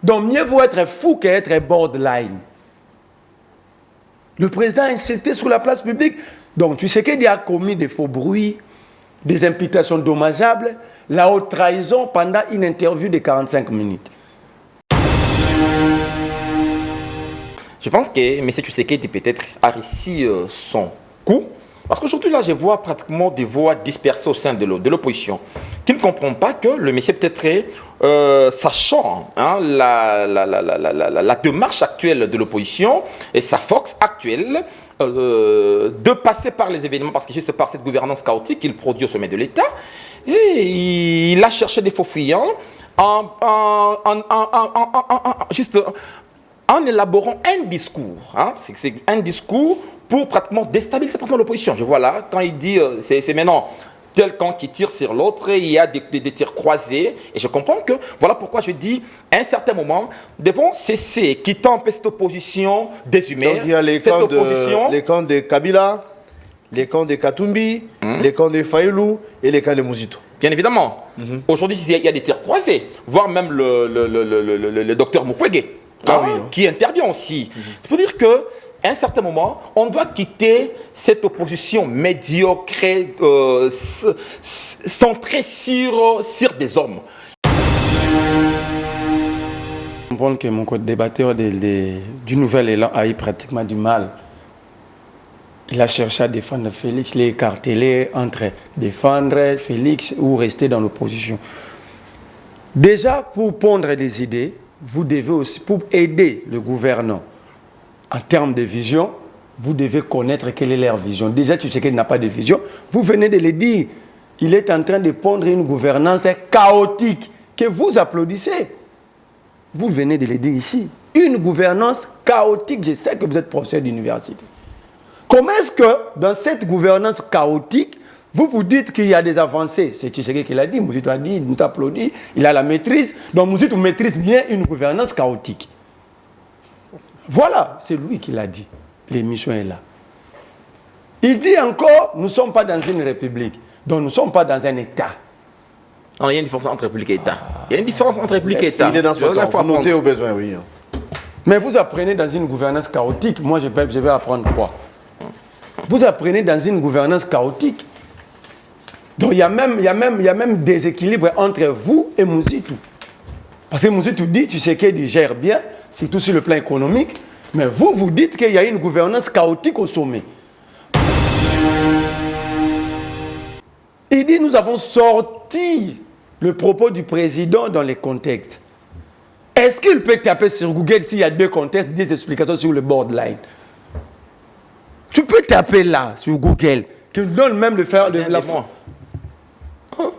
Donc mieux vaut être fou qu'être borderline. Le président a insulté sur la place publique. Donc tu sais qu'il a commis des faux bruits, des imputations dommageables, la haute trahison pendant une interview de 45 minutes. Je pense que M. Tshisekedi peut-être a réussi son coup. Parce qu'aujourd'hui, là, je vois pratiquement des voix dispersées au sein de l'opposition qui ne comprennent pas que le monsieur peut-être, sachant hein, la démarche actuelle de l'opposition et sa force actuelle, de passer par les événements, parce que juste par cette gouvernance chaotique qu'il produit au sommet de l'État, et il a cherché des faux fuyants juste en élaborant un discours. Hein, c'est un discours pour pratiquement déstabiliser l'opposition. Je vois là, quand il dit, c'est maintenant tel camp qui tire sur l'autre, il y a des tirs croisés. Et je comprends que, voilà pourquoi je dis, à un certain moment, devons cesser, quittant un peu cette opposition déshumaine. Donc il y a les camps de Kabila, les camps de Katumbi, les camps de Fayoulou et les camps de Mouzito. Bien évidemment. Aujourd'hui, il y a des tirs croisés, voire même le docteur Mukwege, qui interdit aussi. C'est pour dire que, à un certain moment, on doit quitter cette opposition médiocre, centrée sur des hommes. Je comprends que mon co-débatteur du Nouvel Élan a eu pratiquement du mal. Il a cherché à défendre Félix, les écartelé entre défendre Félix ou rester dans l'opposition. Déjà, pour pondre des idées, vous devez aussi, pour aider le gouvernement, en termes de vision, vous devez connaître quelle est leur vision. Déjà, tu sais qu'il n'a pas de vision. Vous venez de le dire. Il est en train de pondre une gouvernance chaotique que vous applaudissez. Vous venez de le dire ici. Une gouvernance chaotique. Je sais que vous êtes professeur d'université. Comment est-ce que, dans cette gouvernance chaotique, vous vous dites qu'il y a des avancées? C'est Tshisekedi qui l'a dit, Mouzito a dit, il nous applaudit, il a la maîtrise. Donc Mouzito maîtrise bien une gouvernance chaotique. Voilà, c'est lui qui l'a dit. L'émission est là. Il dit encore, nous ne sommes pas dans une république. Donc nous ne sommes pas dans un État. Non, il y a une différence entre république et État. Il y a une différence entre république et État. Il est dans son temps, faut noter au besoin, oui. Mais vous apprenez dans une gouvernance chaotique. Moi, je vais apprendre quoi? Vous apprenez dans une gouvernance chaotique. Donc il y a même des équilibres entre vous et Mouzito. Parce que Mouzito dit, tu sais qu'il gère bien, surtout sur le plan économique, mais vous dites qu'il y a une gouvernance chaotique au sommet. Il dit, nous avons sorti le propos du président dans les contextes. Est-ce qu'il peut taper sur Google s'il y a deux contextes, des explications sur le borderline? Tu peux taper là, sur Google, qui donne même le faire de la fois.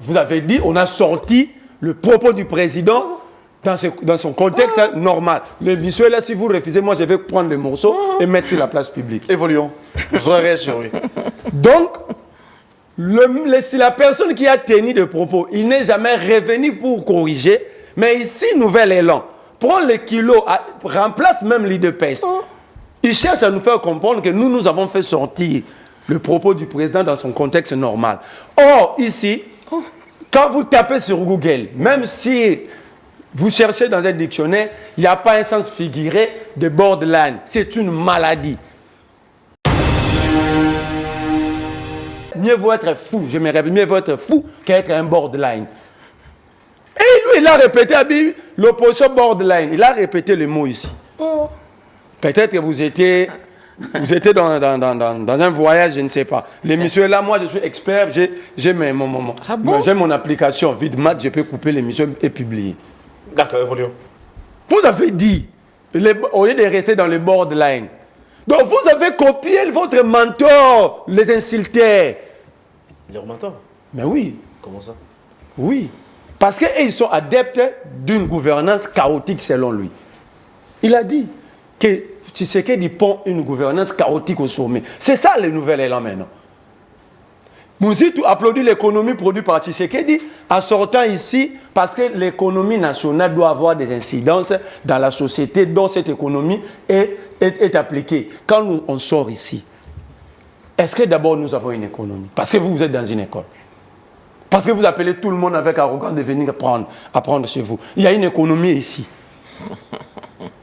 Vous avez dit, on a sorti le propos du président dans son contexte normal. Le monsieur là, si vous refusez, moi je vais prendre le morceau et mettre sur la place publique. Évoluons. Vous aurez réagi, oui. Donc, si la personne qui a tenu le propos, il n'est jamais revenu pour corriger, mais ici, Nouvel Élan, prend les kilos, remplace même l'IDPS. Il cherche à nous faire comprendre que nous avons fait sortir le propos du président dans son contexte normal. Or, ici, quand vous tapez sur Google, même si vous cherchez dans un dictionnaire, il n'y a pas un sens figuré de borderline. C'est une maladie. Mieux vaut être fou, je me répète, mieux vaut être fou qu'être un borderline. Et lui, il a répété, l'opposition borderline, il a répété le mot ici. Peut-être que vous étiez dans un voyage, je ne sais pas. L'émission est là, moi je suis expert, j'ai mon application VidMath, je peux couper l'émission et publier. D'accord, évoluons. Vous avez dit, au lieu de rester dans le borderline, donc vous avez copié votre mentor, les insulteurs. Leur mentor? Mais oui. Comment ça? Oui. Parce qu'ils sont adeptes d'une gouvernance chaotique selon lui. Il a dit que Tshisekedi pond une gouvernance chaotique au sommet. C'est ça le Nouvel Élan maintenant. Mouzito applaudit l'économie produite par Tshisekedi en sortant ici parce que l'économie nationale doit avoir des incidences dans la société dont cette économie est appliquée. Quand on sort ici, est-ce que d'abord nous avons une économie? Parce que vous êtes dans une école. Parce que vous appelez tout le monde avec arrogance de venir apprendre chez vous. Il y a une économie ici.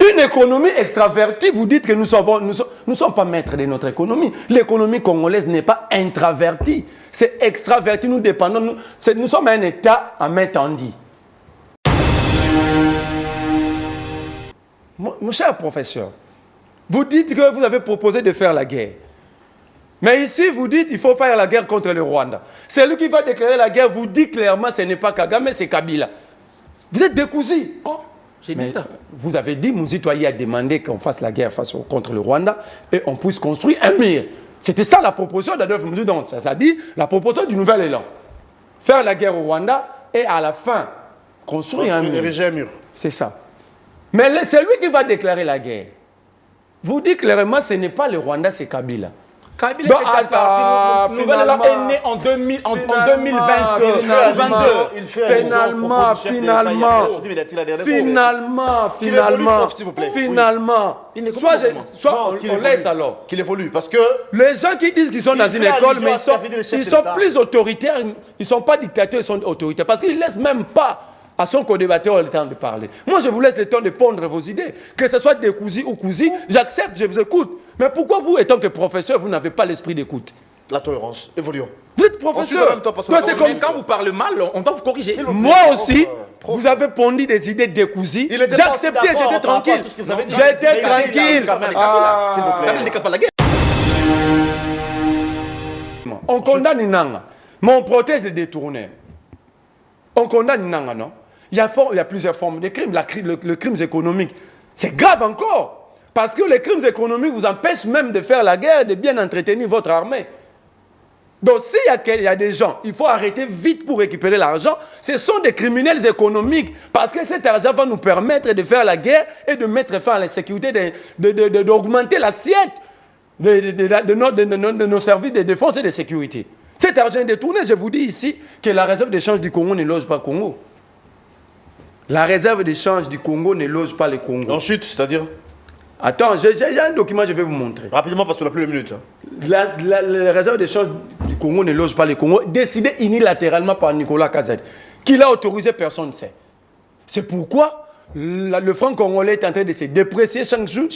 Une économie extravertie, vous dites que nous ne sommes pas maîtres de notre économie. L'économie congolaise n'est pas intravertie, c'est extraverti. Nous dépendons, nous sommes un État à main tendue. Mon cher professeur, vous dites que vous avez proposé de faire la guerre. Mais ici, vous dites qu'il faut faire la guerre contre le Rwanda. Celui qui va déclarer la guerre vous dit clairement que ce n'est pas Kagame, c'est Kabila. Vous êtes décousus. Oh, j'ai dit ça. Vous avez dit, Mouzitoye a demandé qu'on fasse la guerre contre le Rwanda et on puisse construire un mur. C'était ça la proposition d'Adolphe Mouzou. Ça dit la proposition du nouvel élan. Faire la guerre au Rwanda et à la fin, construire un mur. Ériger un mur. C'est ça. Mais c'est lui qui va déclarer la guerre. Vous dites clairement que ce n'est pas le Rwanda, c'est Kabila. Kabila est nouvel élan est né en 2022. Finalement, soit on laisse alors. Qu'il évolue, parce que... Les gens qui disent qu'ils sont dans une école, mais ils sont plus autoritaires, ils ne sont pas dictateurs, ils sont autoritaires, parce qu'ils ne laissent même pas à son co-débatteur le temps de parler. Moi, je vous laisse le temps de pondre vos idées. Que ce soit des cousins ou cousines, j'accepte, je vous écoute. Mais pourquoi vous, étant que professeur, vous n'avez pas l'esprit d'écoute? La tolérance, évoluons. Vous êtes professeur. C'est comme quand vous parlez mal, on doit vous corriger. Moi aussi, vous avez pondu des idées des cousins. J'ai accepté, j'étais tranquille. J'étais tranquille. S'il vous plaît. Kabila pas la guerre. On condamne Nanga, mais on protège les détournés. On condamne Nanga, non? Il y a plusieurs formes de crimes. Le crime économique, c'est grave encore. Parce que les crimes économiques vous empêchent même de faire la guerre, de bien entretenir votre armée. Donc s'il y a des gens, il faut arrêter vite pour récupérer l'argent. Ce sont des criminels économiques. Parce que cet argent va nous permettre de faire la guerre et de mettre fin à la sécurité, d'augmenter l'assiette de nos services de défense et de sécurité. Cet argent est détourné. Je vous dis ici que la réserve d'échange du Congo ne loge pas le Congo. La réserve d'échange du Congo ne loge pas le Congo. En chute, c'est-à-dire? Attends, j'ai un document, je vais vous montrer. Rapidement, parce qu'on n'a plus de minutes. La réserve d'échange du Congo ne loge pas le Congo, décidée unilatéralement par Nicolas Kazadi. Qui l'a autorisé, personne ne sait. C'est pourquoi le franc congolais est en train de se déprécier chaque jour.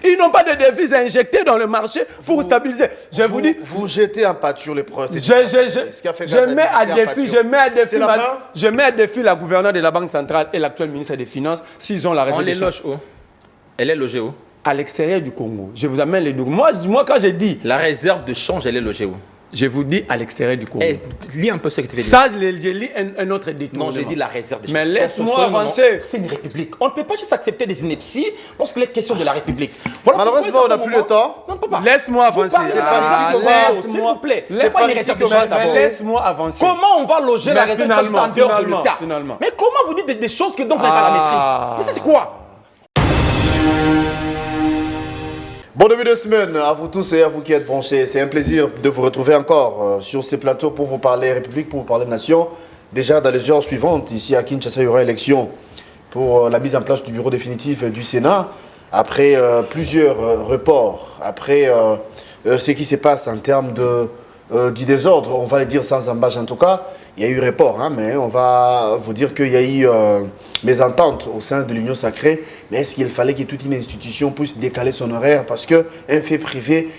Ils n'ont pas de devises injectées dans le marché pour stabiliser. Vous dis... Vous jetez en pâture les preuves. Je mets à défi la gouverneure de la Banque centrale et l'actuel ministre des Finances s'ils ont la réserve d'échange. On les loge où? Elle est logée où? À l'extérieur du Congo. Je vous amène les documents. Moi, quand j'ai dit... La réserve de change, elle est logée où? Je vous dis à l'extérieur du Congo. Lis un peu ce que tu veux dire. Ça, je lis un autre détournement. Non, j'ai dit la réserve de change. Mais laisse-moi avancer. C'est une république. On ne peut pas juste accepter des inepties lorsqu'il est question de la république. Voilà. Malheureusement, on n'a plus le temps. Non, on ne peut pas. Laisse-moi avancer. S'il vous plaît. Laisse-moi avancer. Comment on va loger la réserve de change en dehors de l'État? Mais comment vous dites des choses que donc vous n'avez pas la maîtrise? Mais ça, c'est quoi? Bon début de semaine à vous tous et à vous qui êtes branchés. C'est un plaisir de vous retrouver encore sur ces plateaux pour vous parler République, pour vous parler Nation. Déjà dans les heures suivantes, ici à Kinshasa, il y aura élection pour la mise en place du bureau définitif du Sénat. Après plusieurs reports, après ce qui se passe en termes du désordre, on va le dire sans embâche en tout cas, il y a eu report, hein, mais on va vous dire qu'il y a eu mésentente au sein de l'Union sacrée. Mais est-ce qu'il fallait que toute une institution puisse décaler son horaire parce qu'un fait privé,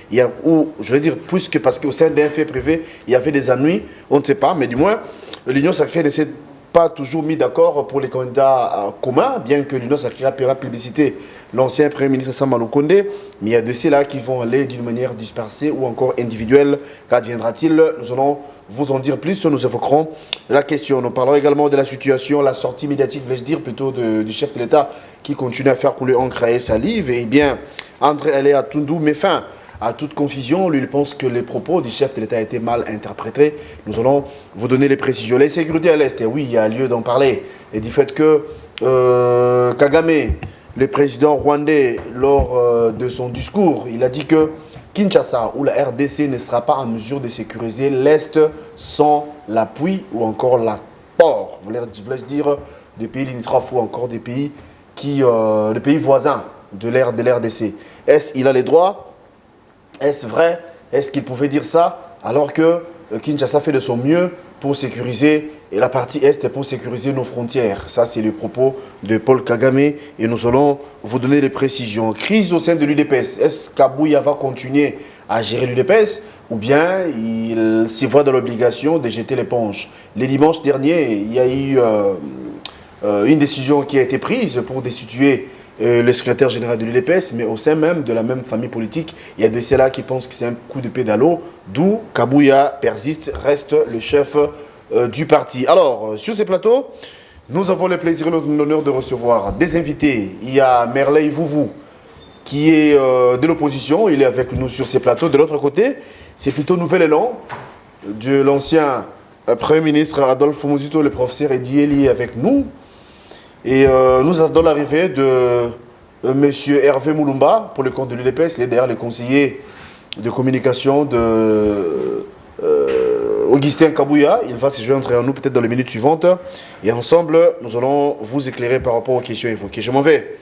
parce qu'au sein d'un fait privé, il y avait des ennuis, on ne sait pas, mais du moins, l'Union sacrée ne s'est pas toujours mis d'accord pour les candidats communs, bien que l'Union sacrée a publicité l'ancien Premier ministre Sama Lukonde, mais il y a de ceux-là qui vont aller d'une manière dispersée ou encore individuelle. Qu'adviendra-t-il? Nous allons vous en dire plus, nous évoquerons la question. Nous parlerons également de la situation, la sortie médiatique, voulais-je dire, plutôt du chef de l'État qui continue à faire couler encre et salive. Et bien, André Aléa Tundou met fin à toute confusion. Lui, il pense que les propos du chef de l'État étaient mal interprétés. Nous allons vous donner les précisions. La sécurité à l'Est, et oui, il y a lieu d'en parler. Et du fait que Kagame, le président rwandais, lors de son discours, il a dit que Kinshasa ou la RDC ne sera pas en mesure de sécuriser l'Est sans l'appui ou encore l'apport, voulais-je dire, des pays limitrophes ou encore des pays, des pays voisins de l'RDC. Est-ce qu'il a les droits? Est-ce vrai? Est-ce qu'il pouvait dire ça alors que Kinshasa fait de son mieux pour sécuriser et la partie Est pour sécuriser nos frontières. Ça, c'est le propos de Paul Kagame et nous allons vous donner les précisions. Crise au sein de l'UDPS. Est-ce qu'Abouya va continuer à gérer l'UDPS ou bien il se voit dans l'obligation de jeter l'éponge? Les dimanches derniers, il y a eu une décision qui a été prise pour destituer le secrétaire général de l'UDPS, mais au sein même de la même famille politique, il y a de ceux-là qui pensent que c'est un coup de pédalo, d'où Kabouya persiste, reste le chef du parti. Alors, sur ces plateaux, nous avons le plaisir et l'honneur de recevoir des invités. Il y a Merley Vouvou, qui est de l'opposition, il est avec nous sur ces plateaux. De l'autre côté, c'est plutôt nouvel élan de l'ancien Premier ministre Adolphe Muzito, le professeur Edieli, avec nous. Et nous attendons l'arrivée de M. Hervé Moulumba pour le compte de l'UDPS. Il est d'ailleurs le conseiller de communication de Augustin Kabouya. Il va se joindre à nous peut-être dans les minutes suivantes. Et ensemble, nous allons vous éclairer par rapport aux questions évoquées. Je m'en vais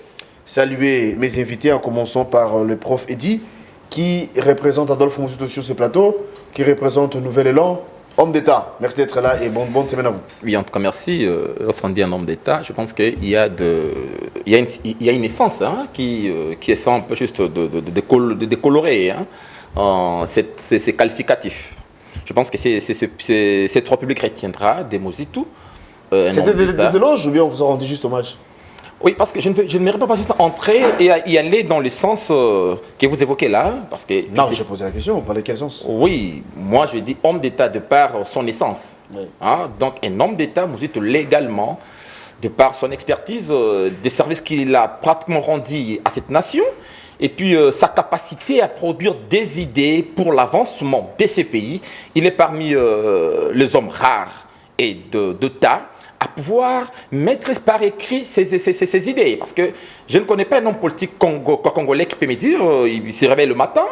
saluer mes invités en commençant par le prof Eddy qui représente Adolphe Muzito sur ce plateau, qui représente Nouvel Élan. Homme d'État, merci d'être là et bonne semaine à vous. Oui, en tout cas, merci. Lorsqu'on dit un homme d'État, je pense qu'il y a une essence qui essaie un peu juste de décolorer ces qualificatifs. Je pense que ces trois publics retiendra des Muzito. C'était des éloges ou bien on vous a rendu juste hommage? Oui, parce que je ne mérite pas juste entrer et y aller dans le sens que vous évoquez là. Parce que non, j'ai posé la question, vous parlez de quel sens? Oui, moi je dis homme d'État de par son essence. Oui. Donc un homme d'État, Muzito légalement, de par son expertise, des services qu'il a pratiquement rendus à cette nation, et puis sa capacité à produire des idées pour l'avancement de ces pays. Il est parmi les hommes rares et d'État à pouvoir mettre par écrit ses idées. Parce que je ne connais pas un homme politique congolais qui peut me dire, il se réveille le matin,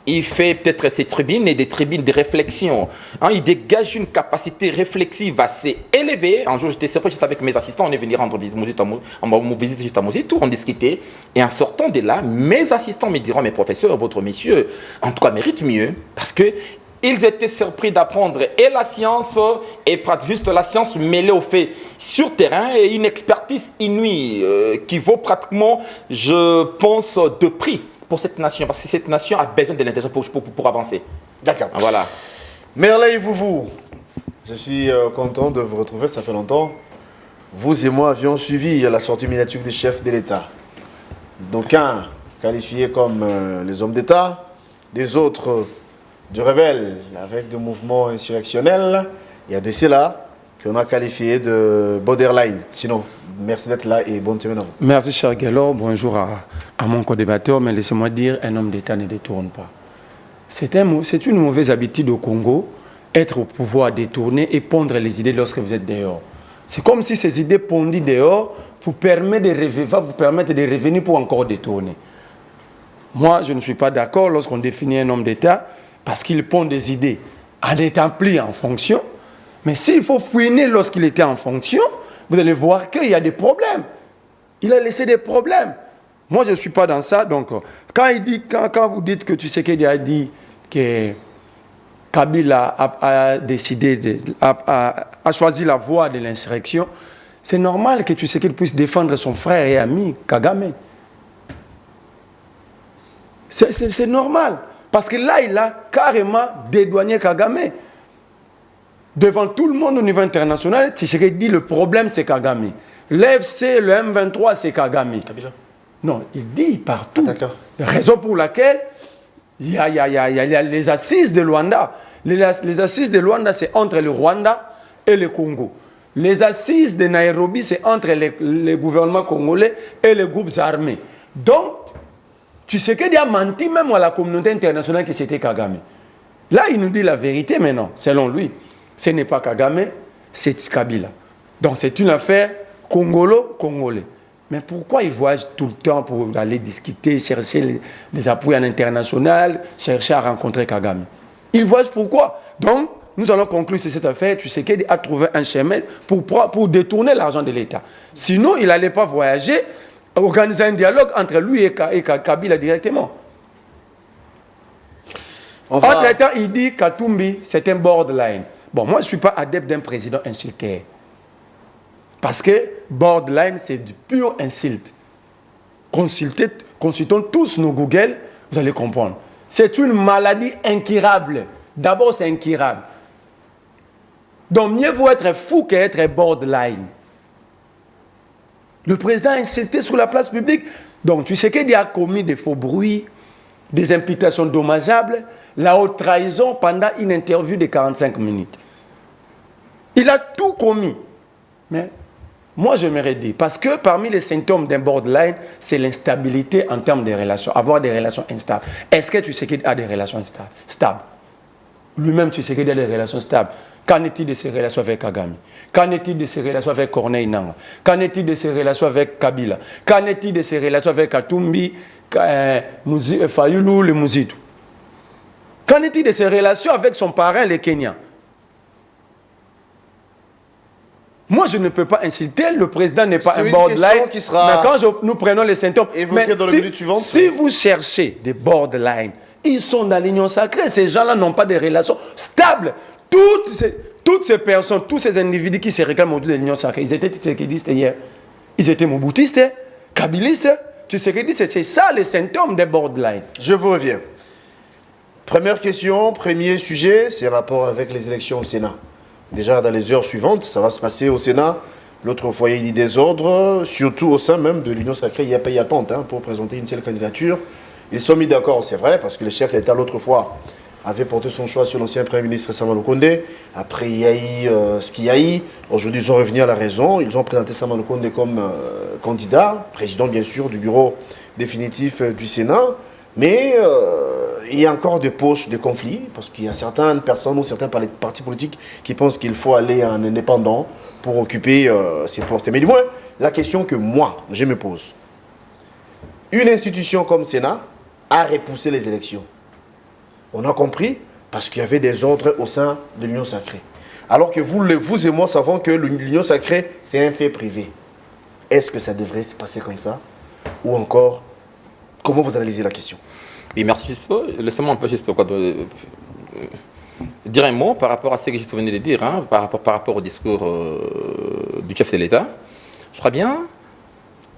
il fait peut-être ses tribunes et des tribunes de réflexion. Il dégage une capacité réflexive assez élevée. Un jour, j'étais surpris, j'étais avec mes assistants, on est venu rendre visite à Muzito, on discutait. Et en sortant de là, mes assistants me diront, mes professeurs, votre monsieur, en tout cas, mérite mieux. Parce que ils étaient surpris d'apprendre et la science, et juste la science mêlée aux faits sur terrain, et une expertise inouïe qui vaut pratiquement, je pense, de prix pour cette nation. Parce que cette nation a besoin de l'intelligence pour avancer. D'accord. Voilà. Merley Vouvou, je suis content de vous retrouver, ça fait longtemps. Vous et moi avions suivi la sortie médiatique des chefs de l'État. D'aucuns qualifiés comme les hommes d'État, des autres du rebelle avec des mouvements insurrectionnels. Il y a de ceux-là qu'on a qualifié de borderline. Sinon, merci d'être là et bonne semaine à vous. Merci, cher Guélor. Bonjour à mon co-débatteur. Mais laissez-moi dire, un homme d'État ne détourne pas. C'est une mauvaise habitude au Congo, être au pouvoir, détourner et pondre les idées lorsque vous êtes dehors. C'est comme si ces idées pondues dehors vous permettent de revenir pour encore détourner. Moi, je ne suis pas d'accord lorsqu'on définit un homme d'État parce qu'il pond des idées en étant pris en fonction. Mais s'il faut fouiner lorsqu'il était en fonction, vous allez voir qu'il y a des problèmes. Il a laissé des problèmes. Moi, je ne suis pas dans ça. Donc, quand vous dites que Tshisekedi a dit que Kabila a décidé, a choisi la voie de l'insurrection, c'est normal que Tshisekedi puisse défendre son frère et ami Kagame. C'est normal. Parce que là, il a carrément dédouané Kagame. Devant tout le monde au niveau international, Tshisekedi dit le problème c'est Kagame. L'FC, le M23 c'est Kagame. Kabila. Non, il dit partout. D'accord. Raison pour laquelle il y a les assises de Luanda. Les assises de Luanda, c'est entre le Rwanda et le Congo. Les assises de Nairobi, c'est entre les gouvernements congolais et les groupes armés. Donc, Tshisekedi a menti même à la communauté internationale que c'était Kagame. Là, il nous dit la vérité maintenant, selon lui. Ce n'est pas Kagame, c'est Kabila. Donc, c'est une affaire congolais. Mais pourquoi il voyage tout le temps pour aller discuter, chercher les appuis en international, chercher à rencontrer Kagame? Il voyage pourquoi? Donc, nous allons conclure sur cette affaire. Tshisekedi a trouvé un chemin pour détourner l'argent de l'État. Sinon, il n'allait pas voyager, organiser un dialogue entre lui et Kabila directement. Entre-temps, il dit Katumbi, c'est un borderline. Bon, moi, je ne suis pas adepte d'un président insulté. Parce que borderline, c'est du pur insulte. Consultons tous nos Google, vous allez comprendre. C'est une maladie incurable. D'abord, c'est incurable. Donc, mieux vaut être fou qu'être borderline. Le président a insulté sur la place publique. Donc, tu sais qu'il a commis des faux bruits, des imputations dommageables, la haute trahison pendant une interview de 45 minutes. Il a tout commis. Mais moi, j'aimerais dire, parce que parmi les symptômes d'un borderline, c'est l'instabilité en termes de relations, avoir des relations instables. Est-ce que tu sais qu'il a des relations stables? Lui-même, tu sais qu'il a des relations stables. Qu'en est-il de ses relations avec Kagame? Qu'en est-il de ses relations avec Corneille Nangaa? Qu'en est-il de ses relations avec Kabila? Qu'en est-il de ses relations avec Katumbi, Fayulu, le Mouzitou? Qu'en est-il de ses relations avec son parrain, le Kenya? Moi, je ne peux pas insulter, le président n'est pas un borderline. Mais quand nous prenons les symptômes, si vous cherchez des borderlines, ils sont dans l'union sacrée. Ces gens-là n'ont pas de relations stables. Toutes ces personnes, tous ces individus qui se réclament autour de l'union sacrée, ils étaient tshisekidistes hier. Ils étaient mobutistes, kabilistes. Tshisekidistes, c'est ça les symptômes des borderlines. Je vous reviens. Première question, premier sujet, c'est rapport avec les élections au Sénat. Déjà dans les heures suivantes, ça va se passer au Sénat. L'autre foyer du désordre, surtout au sein même de l'Union sacrée, il y a pays attente pour présenter une seule candidature. Ils sont mis d'accord, c'est vrai, parce que le chef d'État l'autre fois avait porté son choix sur l'ancien Premier ministre Sama Lukonde. Après, il y a eu ce qu'il y a eu. Aujourd'hui, ils sont revenus à la raison. Ils ont présenté Sama Lukonde comme candidat, président bien sûr du bureau définitif du Sénat. Mais il y a encore des poches de conflits, parce qu'il y a certaines personnes ou certains partis politiques qui pensent qu'il faut aller en indépendant pour occuper ces postes. Mais du moins, la question que moi, je me pose, une institution comme le Sénat a repoussé les élections. On a compris parce qu'il y avait des ordres au sein de l'Union sacrée. Alors que vous et moi savons que l'Union sacrée, c'est un fait privé. Est-ce que ça devrait se passer comme ça? Ou encore, comment vous analysez la question? Oui, merci Justo. Laissez-moi un peu juste dire un mot par rapport à ce que je venais de dire, par rapport au discours du chef de l'État. Je crois bien,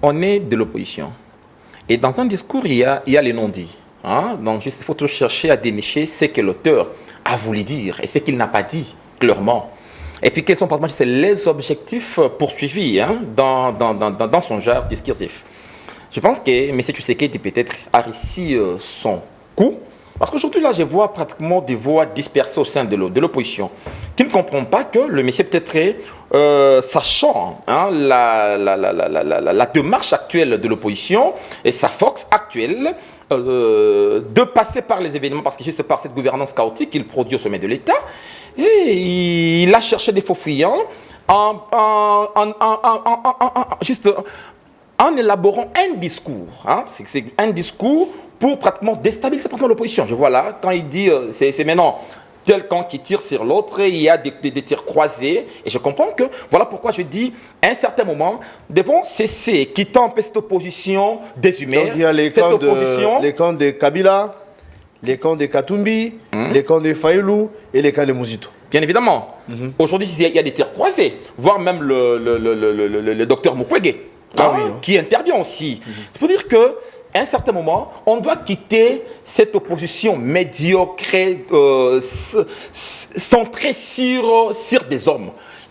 on est de l'opposition. Et dans un discours, il y a les non-dits. Donc, juste, il faut toujours chercher à dénicher ce que l'auteur a voulu dire et ce qu'il n'a pas dit clairement. Et puis, quels sont les objectifs poursuivis dans son genre discursif. Je pense que M. Tshisekedi peut-être a réussi son coup. Parce qu'aujourd'hui, là, je vois pratiquement des voix dispersées au sein de l'opposition qui ne comprennent pas que le monsieur peut-être, sachant la démarche actuelle de l'opposition et sa force actuelle, de passer par les événements, parce que juste par cette gouvernance chaotique qu'il produit au sommet de l'État, et il a cherché des faux fuyants en élaborant un discours. C'est un discours pour pratiquement déstabiliser l'opposition. Je vois là, quand il dit, c'est maintenant quelqu'un qui tire sur l'autre, il y a des tirs croisés. Et je comprends que, voilà pourquoi je dis, à un certain moment, devons cesser, quittant un peu cette opposition déshumaine. Il y a les camps de Kabila, les camps de Katumbi, les camps de Fayulu et les camps de Mouzitou. Bien évidemment. Aujourd'hui, il y a des tirs croisés, voire même le docteur Mukwege, qui intervient aussi. C'est pour dire que, à un certain moment, on doit quitter cette opposition médiocre, centrée sur des hommes,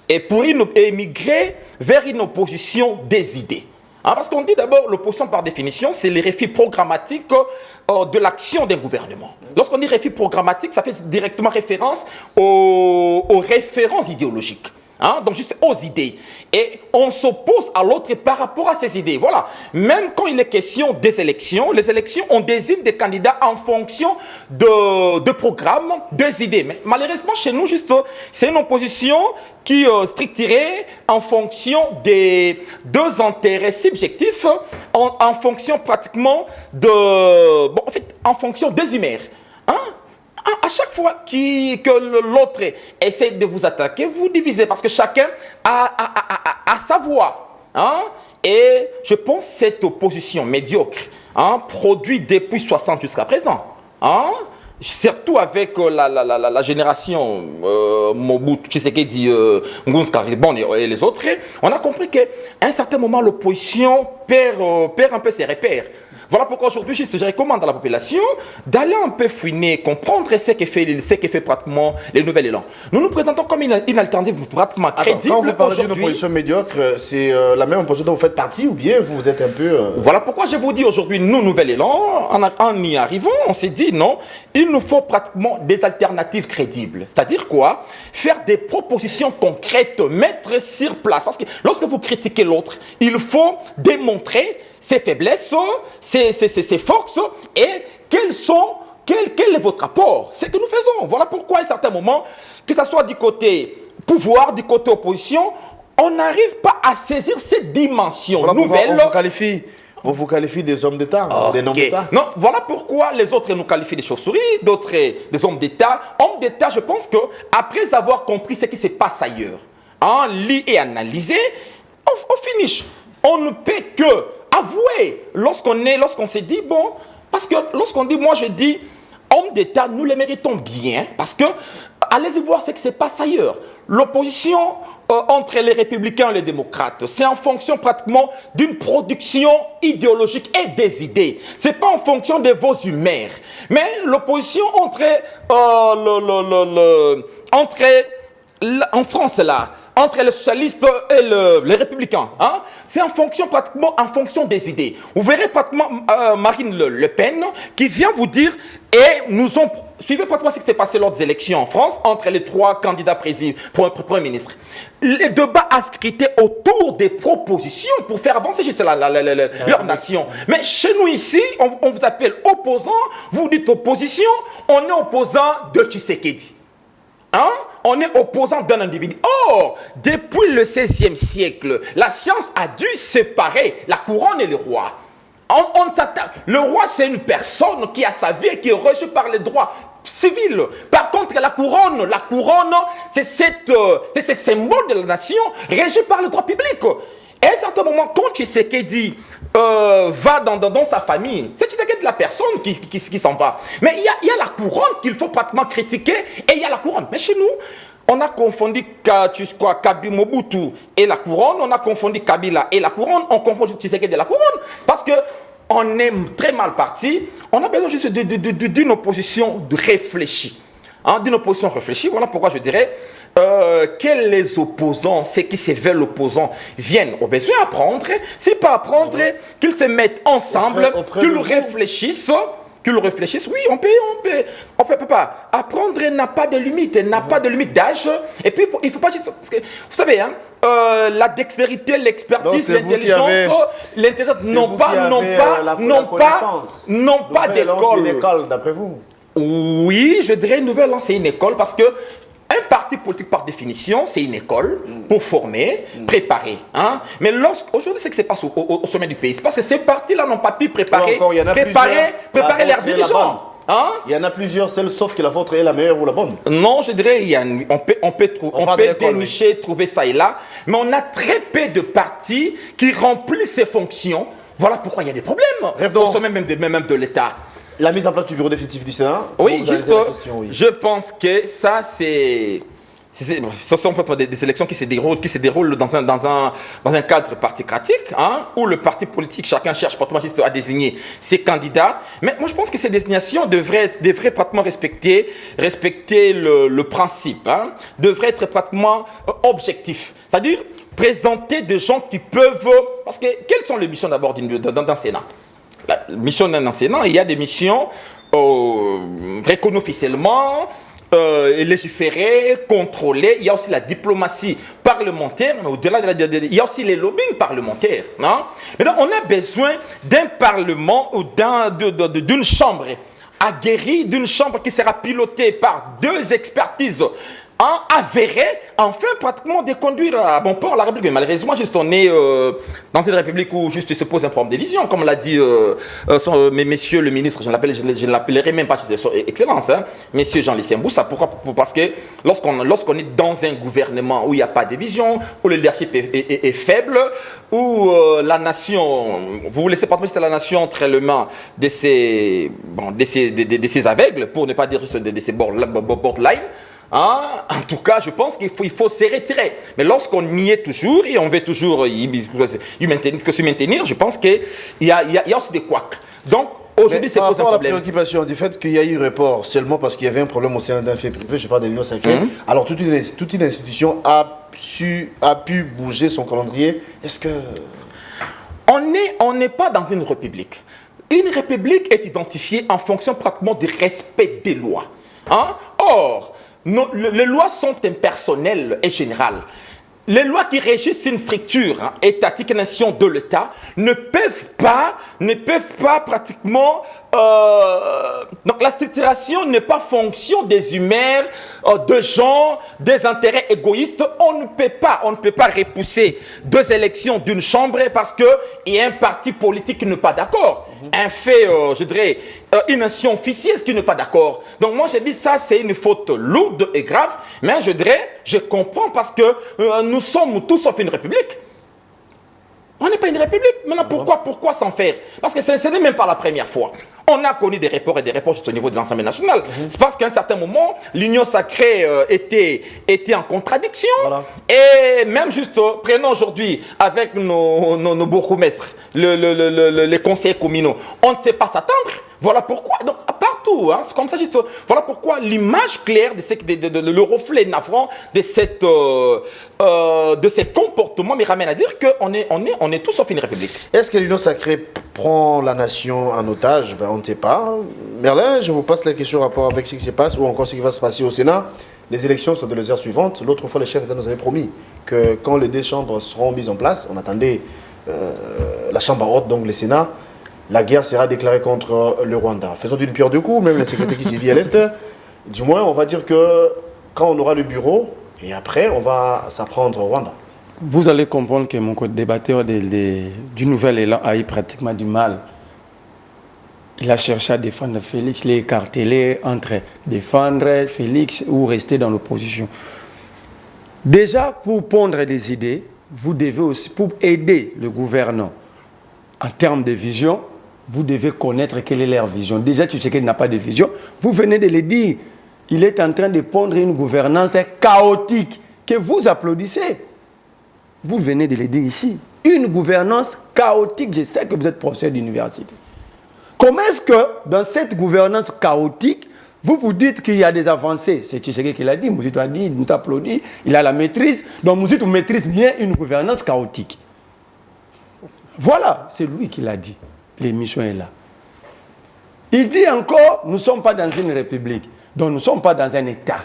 et pour émigrer vers une opposition des idées. Parce qu'on dit d'abord, l'opposition par définition, c'est les refus programmatiques de l'action d'un gouvernement. Lorsqu'on dit refus programmatique, ça fait directement référence aux références idéologiques. Donc juste aux idées. Et on s'oppose à l'autre par rapport à ces idées. Voilà. Même quand il est question des élections, les élections, on désigne des candidats en fonction de programmes, des idées. Mais malheureusement, chez nous, juste, c'est une opposition qui stricterait en fonction des deux intérêts subjectifs, en fonction pratiquement en fonction des humeurs. À chaque fois que l'autre essaie de vous attaquer, vous divisez parce que chacun a sa voix. Et je pense que cette opposition médiocre, produite depuis 60 jusqu'à présent, surtout avec la génération Mobutu, Tshisekedi, Nguyen Karibon et les autres, on a compris qu'à un certain moment, l'opposition perd un peu ses repères. Voilà pourquoi aujourd'hui, je recommande à la population d'aller un peu fouiner, comprendre ce que fait pratiquement les Nouvelles Élan. Nous nous présentons comme une alternative pratiquement crédible. Quand vous parlez d'une opposition médiocre, c'est la même opposition dont vous faites partie ou bien vous êtes un peu... Voilà pourquoi je vous dis aujourd'hui, nous, Nouvelle Élan, en y arrivant, on s'est dit non, il nous faut pratiquement des alternatives crédibles. C'est-à-dire quoi? Faire des propositions concrètes, mettre sur place. Parce que lorsque vous critiquez l'autre, il faut démontrer ses faiblesses, ses forces et quel est votre apport. C'est ce que nous faisons. Voilà pourquoi à un certain moment, que ce soit du côté pouvoir, du côté opposition, on n'arrive pas à saisir cette dimension voilà nouvelle. On vous qualifie des hommes d'État, des noms d'État. Non, voilà pourquoi les autres nous qualifient des chauves-souris, d'autres des hommes d'État. Hommes d'État, je pense qu'après avoir compris ce qui se passe ailleurs, lit et analysé, on finish. On ne peut que avouer lorsqu'on s'est dit, bon, parce que lorsqu'on dit, moi je dis, hommes d'État, nous les méritons bien, parce que, allez-y voir ce qui se passe ailleurs. L'opposition entre les républicains et les démocrates, c'est en fonction pratiquement d'une production idéologique et des idées. Ce n'est pas en fonction de vos humeurs. Mais l'opposition en France, là, entre les socialistes et les républicains, c'est pratiquement en fonction des idées. Vous verrez pratiquement Marine Le Pen qui vient vous dire, suivez pratiquement ce qui s'est passé lors des élections en France entre les trois candidats pour un Premier ministre. Les débats a scruté autour des propositions pour faire avancer juste leur nation. Mais chez nous ici, on vous appelle opposant, vous dites opposition, on est opposant de Tshisekedi. On est opposant d'un individu. Or, depuis le XVIe siècle, la science a dû séparer la couronne et le roi. Le roi, c'est une personne qui a sa vie et qui est régie par les droits civils. Par contre, la couronne, c'est ce symbole de la nation régi par les droits publics. Et à un certain moment, quand Tshisekedi va dans sa famille, c'est Tshisekedi la personne qui s'en va. Mais il y a la couronne qu'il faut pratiquement critiquer et il y a la couronne. Mais chez nous, on a confondu Kabila Mobutu et la couronne, on a confondu Kabila et la couronne, on confond Tshisekedi et la couronne. Parce que on est très mal parti, on a besoin juste d'une opposition réfléchie. D'une opposition réfléchie, voilà pourquoi je dirais que les opposants, ceux qui se veulent opposants, viennent au besoin apprendre. C'est pas apprendre, qu'ils se mettent ensemble, qu'ils réfléchissent. Oui, on peut pas. Apprendre n'a pas de limite, d'âge. Et puis, il faut pas juste... Parce que, vous savez, la dextérité, l'expertise, l'intelligence n'ont pas d'école. D'après vous? Oui, je dirais une nouvelle, c'est une école parce que un parti politique, par définition, c'est une école pour former, préparer. Mais aujourd'hui, c'est ce qui se passe au sommet du pays. C'est parce que ces partis-là n'ont pas pu préparer leurs dirigeants. Il y en a plusieurs, sauf que la vôtre est la meilleure ou la bonne. Non, je dirais, on peut dénicher, trouver ça et là, mais on a très peu de partis qui remplissent ces fonctions. Voilà pourquoi il y a des problèmes au sommet même de l'État. La mise en place du bureau définitif du Sénat. Oui, juste, je pense que ça, ce sont des élections qui se déroulent dans un cadre particratique, où le parti politique, chacun cherche pratiquement juste à désigner ses candidats. Mais moi, je pense que ces désignations devraient pratiquement respecter le principe, devraient être pratiquement objectifs. C'est-à-dire présenter des gens qui peuvent... Parce que quelles sont les missions d'abord d'un Sénat? La mission d'un enseignant, il y a des missions reconnues officiellement, légiférées, contrôlées. Il y a aussi la diplomatie parlementaire, mais au-delà il y a aussi les lobbying parlementaires. Maintenant, on a besoin d'un parlement ou d'une chambre aguerrie, d'une chambre qui sera pilotée par deux expertises avéré, enfin pratiquement de conduire à bon port la République. Mais malheureusement, juste on est dans une République où juste se pose un problème de vision, comme l'a dit messieurs le ministre, je ne l'appellerai même pas son excellence, hein, messieurs Jean-Lucien Mboussa. Pourquoi? Parce que lorsqu'on est dans un gouvernement où il n'y a pas de vision, où le leadership est faible, où la nation, vous vous laissez pas tomber, c'était la nation tellement de ces aveugles, pour ne pas dire juste de ces borderline. En tout cas, je pense qu'il faut se retirer. Mais lorsqu'on y est toujours et on veut toujours se maintenir, je pense qu'il y a aussi des couacs. Donc, aujourd'hui, c'est pas un problème. Par rapport à la préoccupation du fait qu'il y a eu report seulement parce qu'il y avait un problème au sein d'un fait privé, je parle de l'Union sacrée, alors toute une institution a pu bouger son calendrier. Est-ce que... On n'est pas dans une république. Une république est identifiée en fonction pratiquement du respect des lois. Or, les lois sont impersonnelles et générales. Les lois qui régissent une structure étatique, nation de l'État, ne peuvent pas pratiquement... donc la structuration n'est pas fonction des humeurs, de gens, des intérêts égoïstes. On ne peut pas repousser 2 élections d'une chambre parce qu'il y a un parti politique qui n'est pas d'accord. Un fait, je dirais, une nation officieuse qui n'est pas d'accord. Donc moi, je dis ça, c'est une faute lourde et grave. Mais je dirais, je comprends parce que nous sommes tous sauf une république. On n'est pas une république. Maintenant, pourquoi s'en faire? Parce que ce n'est même pas la première fois. On a connu des reports et des reports juste au niveau de l'Assemblée nationale. C'est parce qu'à un certain moment, l'Union sacrée était en contradiction. Voilà. Et même juste, prenons aujourd'hui avec nos bourgmestres, les conseillers communaux, on ne sait pas s'attendre. Voilà pourquoi, donc partout, c'est comme ça juste, voilà pourquoi l'image claire de le reflet navrant de ces comportements me ramène à dire qu'on est tous sauf une république. Est-ce que l'Union sacrée prend la nation en otage? On ne sait pas. Merlin, je vous passe la question en rapport avec ce qui se passe ou encore ce qui va se passer au Sénat. Les élections sont de l'heure suivante. L'autre fois, le chef d'État nous avait promis que quand les 2 chambres seront mises en place, on attendait la chambre haute, donc le Sénat, la guerre sera déclarée contre le Rwanda. Faisons d'une pierre deux coups, même la sécurité qui s'y vit à l'Est. Du moins, on va dire que quand on aura le bureau, et après, on va s'apprendre au Rwanda. Vous allez comprendre que mon co-débatteur du Nouvel Élan a eu pratiquement du mal. Il a cherché à défendre Félix, les écartelé entre défendre Félix ou rester dans l'opposition. Déjà, pour pondre des idées, vous devez aussi, pour aider le gouvernant en termes de vision, vous devez connaître quelle est leur vision. Déjà, tu sais qu'il n'a pas de vision. Vous venez de le dire. Il est en train de pondre une gouvernance chaotique que vous applaudissez. Vous venez de le dire ici. Une gouvernance chaotique. Je sais que vous êtes professeur d'université. Comment est-ce que dans cette gouvernance chaotique, vous vous dites qu'il y a des avancées? C'est Tshisekedi qui l'a dit. Mouzitou a dit, il nous applaudit. Il a la maîtrise. Donc Mouzitou maîtrise bien une gouvernance chaotique. Voilà, c'est lui qui l'a dit. L'émission est là. Il dit encore, nous ne sommes pas dans une république. Donc nous ne sommes pas dans un État.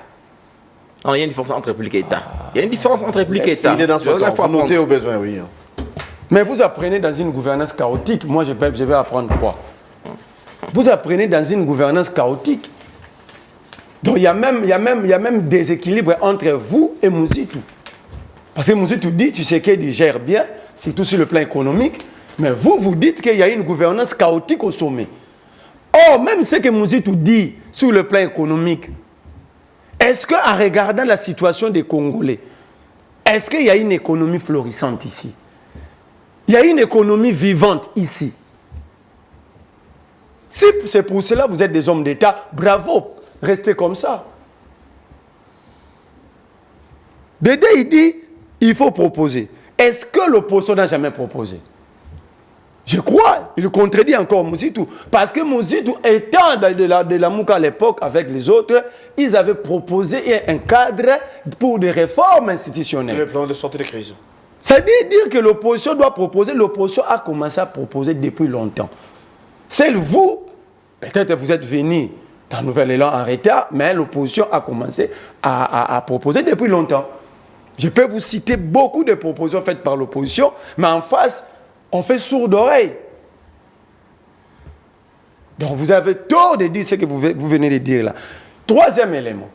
Il y a une différence entre république et État. Il y a une différence entre république et État. Il est dans son temps, vous notez au besoin, oui. Mais vous apprenez dans une gouvernance chaotique. Moi, je vais apprendre quoi? Vous apprenez dans une gouvernance chaotique. Donc il y a même déséquilibre entre vous et Mouzitou. Parce que Mouzitou dit, tu sais qu'il gère bien, surtout sur le plan économique, mais vous dites qu'il y a une gouvernance chaotique au sommet. Or, même ce que Mouzitou dit sur le plan économique, est-ce qu'en regardant la situation des Congolais, est-ce qu'il y a une économie florissante ici? Il y a une économie vivante ici. Si c'est pour cela que vous êtes des hommes d'État, bravo, restez comme ça. Dédé, il dit, il faut proposer. Est-ce que l'opposition n'a jamais proposé? Je crois, il contredit encore Mouzitou. Parce que Mouzitou, étant de la Mouka à l'époque avec les autres, ils avaient proposé un cadre pour des réformes institutionnelles. Le plan de sortie de crise. Ça dit dire que l'opposition doit proposer. L'opposition a commencé à proposer depuis longtemps. C'est vous, peut-être vous êtes venu dans Nouvel Élan en retard, mais l'opposition a commencé à proposer depuis longtemps. Je peux vous citer beaucoup de propositions faites par l'opposition, mais en face, on fait sourd d'oreille. Donc vous avez tort de dire ce que vous venez de dire là. Troisième élément.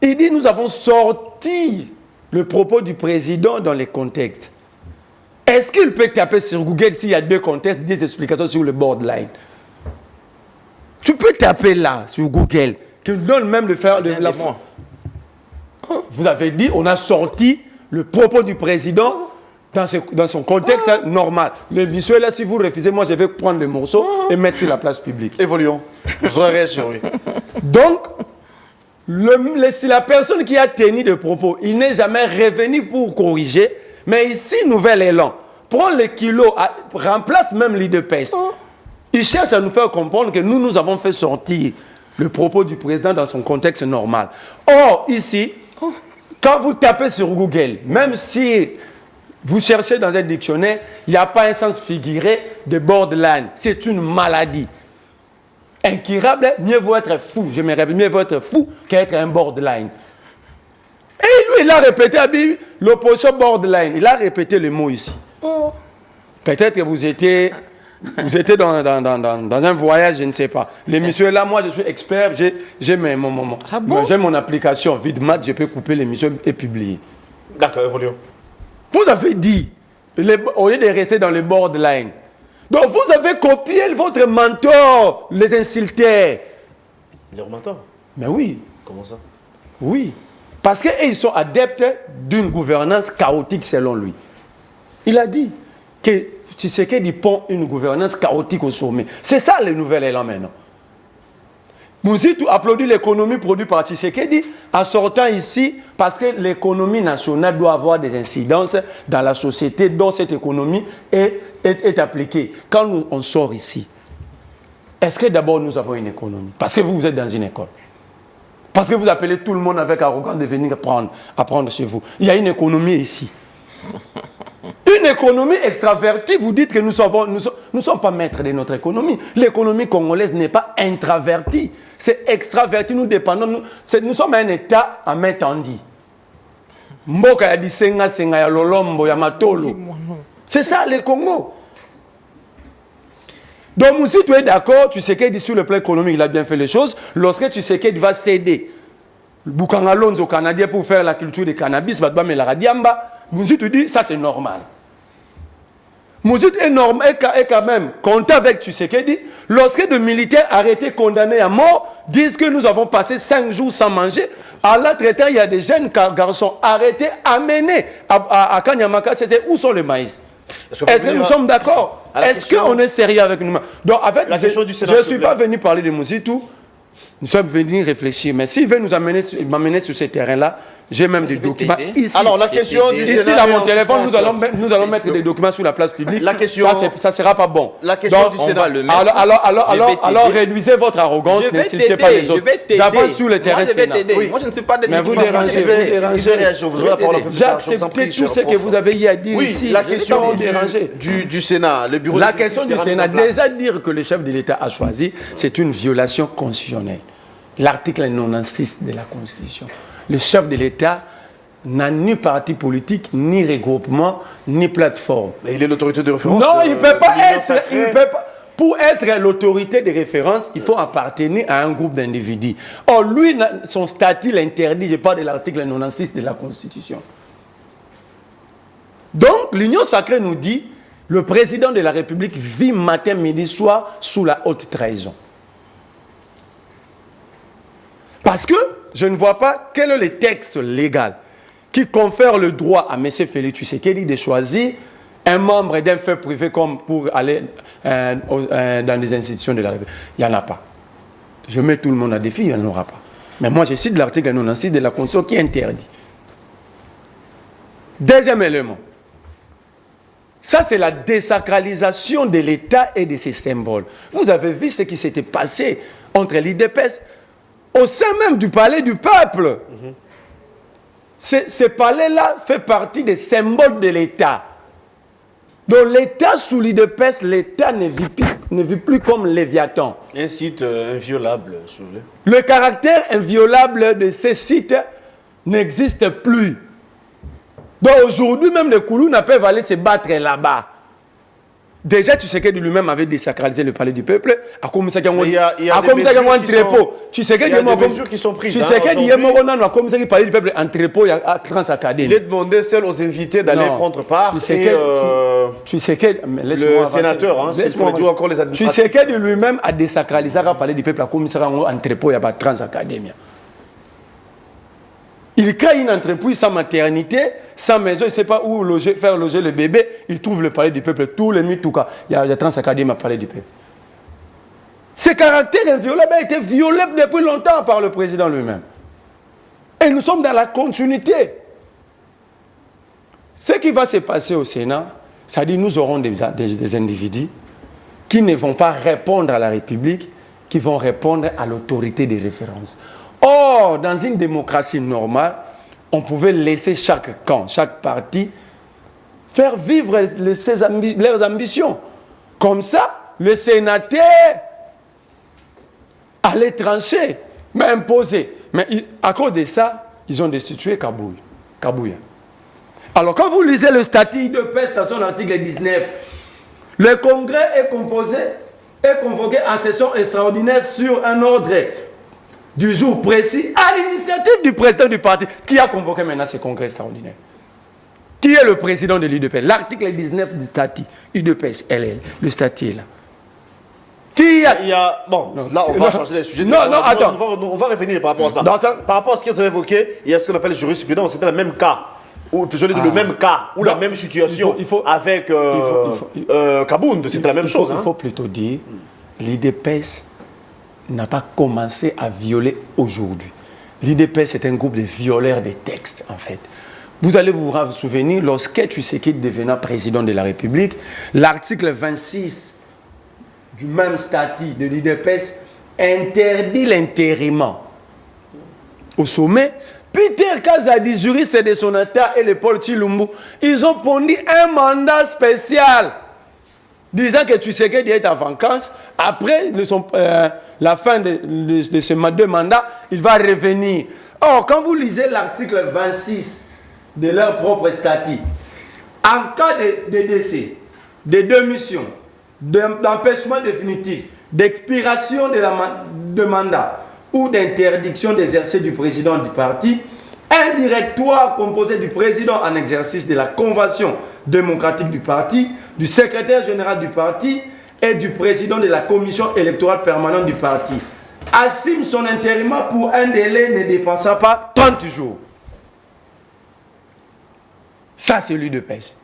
Il dit nous avons sorti le propos du président dans les contextes. Est-ce qu'il peut taper sur Google s'il y a deux contextes, des explications sur le borderline? Tu peux taper là, sur Google, qui donne même le faire de la fois. Vous avez dit, on a sorti le propos du président dans son contexte normal. Le monsieur là, si vous refusez, moi je vais prendre le morceau et mettre sur la place publique. Évoluons. Vous aurez réagi, oui. Donc, si la personne qui a tenu le propos, il n'est jamais revenu pour corriger, mais ici, nouvel élan, prend les kilos, remplace même l'IDPS. Il cherche à nous faire comprendre que nous avons fait sortir le propos du président dans son contexte normal. Or, ici, quand vous tapez sur Google, même si vous cherchez dans un dictionnaire, il n'y a pas un sens figuré de borderline. C'est une maladie. Incurable, mieux vaut être fou. Je me répète, mieux vaut être fou qu'être un borderline. Et lui, il a répété à Bibi, l'opposition borderline. Il a répété le mot ici. Peut-être que vous étiez dans un voyage, je ne sais pas. Les messieurs là, moi je suis expert, j'ai mon application VidMat, je peux couper l'émission et publier. D'accord, évoluons. Vous avez dit, au lieu de rester dans le borderline, donc vous avez copié votre mentor, les insulteurs. Leur mentor? Mais oui. Comment ça? Oui. Parce qu'ils sont adeptes d'une gouvernance chaotique selon lui. Il a dit que Tshisekedi pond une gouvernance chaotique au sommet. C'est ça le nouvel élan maintenant. Mouzitou applaudit l'économie produite par Tshisekedi en sortant ici parce que l'économie nationale doit avoir des incidences dans la société dont cette économie est appliquée. Quand on sort ici, est-ce que d'abord nous avons une économie? Parce que vous êtes dans une école. Parce que vous appelez tout le monde avec arrogance de venir apprendre chez vous. Il y a une économie ici. Une économie extravertie, vous dites que nous ne sommes pas maîtres de notre économie. L'économie congolaise n'est pas intravertie, c'est extraverti. Nous dépendons, nous sommes un État à main tendue. Mboka ya disenga senga ya lolombo ya matolo. C'est ça le Congo. Donc si tu es d'accord, tu sais qu'il dit sur le plan économique, il a bien fait les choses. Lorsque tu sais qu'il va céder Bukanga Lonzo au Canadien pour faire la culture du cannabis, Mouzit te dit, ça c'est normal. Mouzit est normal et quand même content avec Tshisekedi. Lorsque des militaires arrêtés, condamnés à mort, disent que nous avons passé 5 jours sans manger, à l'entretien, il y a des jeunes garçons arrêtés, amenés à Kanyamaka. Où sont les maïs? Est-ce que nous sommes d'accord? Est-ce qu'on est sérieux avec nous? Donc, en fait, je ne suis pas venu parler de Mouzitou. Nous sommes venus réfléchir. Mais s'il veut m'amener sur ce terrain-là, j'ai même des documents ici. Alors, la question du ici, Sénat, dans mon téléphone, nous allons mettre des documents sur la place publique. La question, ça ne sera pas bon. La question du Sénat. Alors, réduisez votre arrogance, n'insultez pas les autres. J'avance sur le terrain Sénat. Moi, je ne suis pas des. Mais vous dérangez. J'accepte tout ce que vous avez à dire ici. La question du Sénat, le bureau. La question du Sénat, déjà dire que le chef de l'État a choisi, c'est une violation constitutionnelle. L'article 96 de la Constitution. Le chef de l'État n'a ni parti politique, ni regroupement, ni plateforme. Mais il est l'autorité de référence. Non, il ne peut pas être. Pour être l'autorité de référence, il faut appartenir à un groupe d'individus. Or, lui, son statut l'interdit. Je parle de l'article 96 de la Constitution. Donc, l'Union sacrée nous dit le président de la République vit matin, midi, soir sous la haute trahison. Parce que je ne vois pas quel est le texte légal qui confère le droit à M. Félix Tshisekedi de choisir un membre d'un fait privé comme pour aller dans les institutions de la République. Il n'y en a pas. Je mets tout le monde à défi, il n'y en aura pas. Mais moi, je cite l'article 96 de la Constitution qui interdit. Deuxième élément. Ça, c'est la désacralisation de l'État et de ses symboles. Vous avez vu ce qui s'était passé entre l'IDPS au sein même du palais du peuple. Ce palais-là fait partie des symboles de l'État. Donc l'État sous l'IDPS, l'État ne vit plus comme Léviathan. Un site inviolable, s'il vous plaît. Le caractère inviolable de ces sites n'existe plus. Donc aujourd'hui, même les Koulouna peuvent aller se battre là-bas. Déjà, tu sais que lui-même avait désacralisé le palais du peuple. À comme ça, il y a des mesures qui sont prises. Tu sais que il y a comme ça, le palais du peuple entrepôt, il y a Transacadémie. Il est demandé seul aux invités d'aller prendre part. Tu sais que le sénateur, c'est pour dire encore les administratifs. Tu sais que lui-même a désacralisé le palais du peuple, à comme ça, entrepôt, il y a Transacadémie. Il crée une entreprise sans maternité, sans maison, il ne sait pas où faire loger le bébé. Il trouve le palais du peuple, tous les mythes, tout cas. Il y a Transacadémie à palais du peuple. Ce caractère inviolable a été violé depuis longtemps par le président lui-même. Et nous sommes dans la continuité. Ce qui va se passer au Sénat, c'est-à-dire nous aurons des individus qui ne vont pas répondre à la République, qui vont répondre à l'autorité de référence. Or, dans une démocratie normale, on pouvait laisser chaque camp, chaque parti, faire vivre leurs ambitions. Comme ça, le sénateur allait trancher, mais imposer. Mais à cause de ça, ils ont destitué Kabouya. Alors, quand vous lisez le statut de PES dans son article 19, le Congrès est convoqué en session extraordinaire sur un ordre du jour précis à l'initiative du président du parti qui a convoqué maintenant ce congrès extraordinaire. Qui est le président de l'UDPS? L'article 19 du statut UDPS, le statut est là. Bon, là on va changer les sujets. Attends. On va revenir par rapport à ça. Par rapport à ce que vous avez évoqué, il y a ce qu'on appelle jurisprudence. C'était le même cas. Le même cas ou la même situation avec Kabound. C'était la même chose. Il faut plutôt dire l'UDPS n'a pas commencé à violer aujourd'hui. L'UDPS est un groupe de violeurs de textes, en fait. Vous allez vous souvenir, lorsque Tshisekedi devenait président de la République, l'article 26 du même statut de l'UDPS interdit l'intérim au sommet. Peter Kazadi, juriste de son état, et le Paul Chilumbu, ils ont pondu un mandat spécial disant que Tshisekedi est en vacances. Après la fin de ces deux mandats, il va revenir. Or, quand vous lisez l'article 26 de leur propre statut, en cas de décès, de démission, d'empêchement définitif, d'expiration de mandat ou d'interdiction d'exercer du président du parti, un directoire composé du président en exercice de la convention démocratique du parti, du secrétaire général du parti et du président de la commission électorale permanente du parti assume son intérim pour un délai ne dépassant pas 30 jours. Ça, c'est l'UDPS.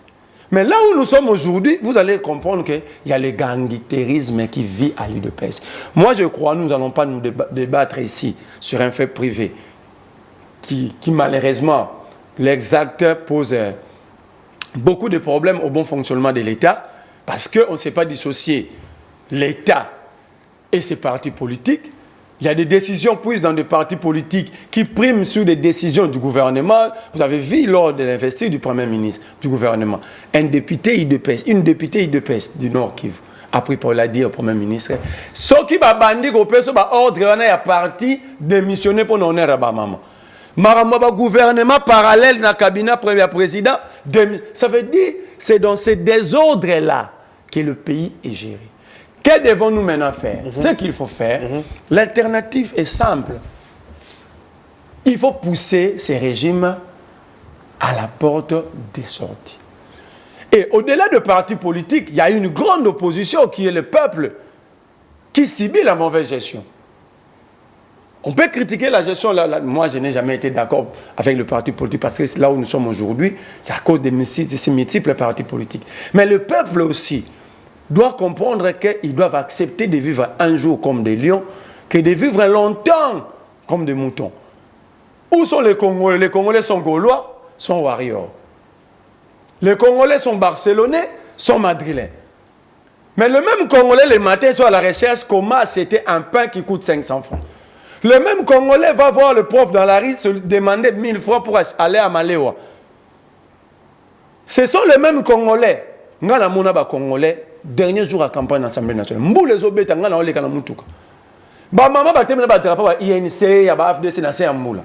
Mais là où nous sommes aujourd'hui, vous allez comprendre qu'il y a le gangsterisme qui vit à l'UDPS. Moi, je crois, nous n'allons pas nous débattre ici sur un fait privé qui malheureusement, l'exacteur pose beaucoup de problèmes au bon fonctionnement de l'État parce qu'on ne sait pas dissocier l'État et ses partis politiques. Il y a des décisions prises dans des partis politiques qui priment sur des décisions du gouvernement. Vous avez vu lors de l'investiture du Premier ministre du gouvernement, un député IDPS, une députée IDPS du Nord Kivu, après pour la dire au Premier ministre, ce qui va bandir au pays, ordre on a parti démissionner pour non à maman. Maramba gouvernement parallèle dans le cabinet premier président, ça veut dire c'est dans ces désordres-là que le pays est géré. Que devons-nous maintenant faire? Ce qu'il faut faire, l'alternative est simple. Il faut pousser ces régimes à la porte des sorties. Et au-delà de partis politiques, il y a une grande opposition qui est le peuple qui subit la mauvaise gestion. On peut critiquer la gestion. Moi, je n'ai jamais été d'accord avec le parti politique parce que c'est là où nous sommes aujourd'hui, c'est à cause de ces multiples partis politiques. Mais le peuple aussi doit comprendre qu'ils doivent accepter de vivre un jour comme des lions que de vivre longtemps comme des moutons. Où sont les Congolais? Les Congolais sont Gaulois, sont warriors. Les Congolais sont Barcelonais, sont Madrilènes. Mais le même Congolais, le matin, sont à la recherche comment acheter un pain qui coûte 500 francs. Le même Congolais va voir le prof dans la rue se demander 1000 francs pour aller à Maléwa. Ce sont les mêmes Congolais. Nous avons des Congolais, dernier jour à campagne de l'Assemblée nationale. Nous les obéis, nous avons les Kalamutuka. Maman va terminer par drapeau INC, il y a FDC, il y a Moula.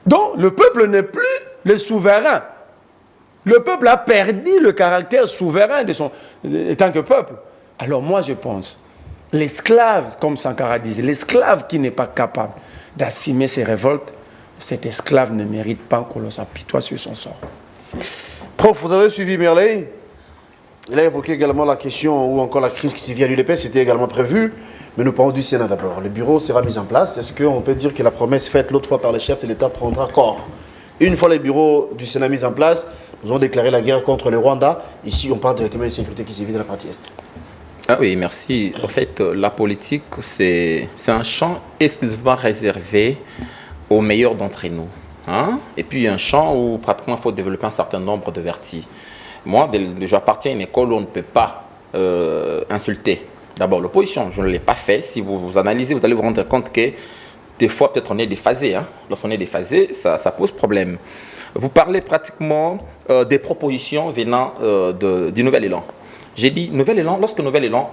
Donc, le peuple n'est plus le souverain. Le peuple a perdu le caractère souverain de tant que peuple. Alors moi, je pense, l'esclave, comme Sankara disait, l'esclave qui n'est pas capable d'assumer ses révoltes, cet esclave ne mérite pas qu'on s'apitoie sur son sort. Prof, vous avez suivi Merley? Il a évoqué également la question ou encore la crise qui s'y vient à l'UDP, c'était également prévu. Mais nous parlons du Sénat d'abord. Le bureau sera mis en place. Est-ce qu'on peut dire que la promesse faite l'autre fois par le chef de l'État prendra corps? Une fois les bureaux du Sénat mis en place, nous avons déclaré la guerre contre le Rwanda. Ici, on parle directement de sécurité qui s'y vit de la partie Est. Ah oui, merci. En fait, la politique, c'est un champ exclusivement réservé aux meilleurs d'entre nous. Hein? Et puis, un champ où pratiquement il faut développer un certain nombre de vertus. Moi, j'appartiens à une école où on ne peut pas insulter. D'abord, l'opposition, je ne l'ai pas fait. Si vous analysez, vous allez vous rendre compte que des fois, peut-être on est déphasé. Hein? Lorsqu'on est déphasé, ça pose problème. Vous parlez pratiquement des propositions venant du Nouvel Élan. J'ai dit, Nouvel Élan, lorsque Nouvel Élan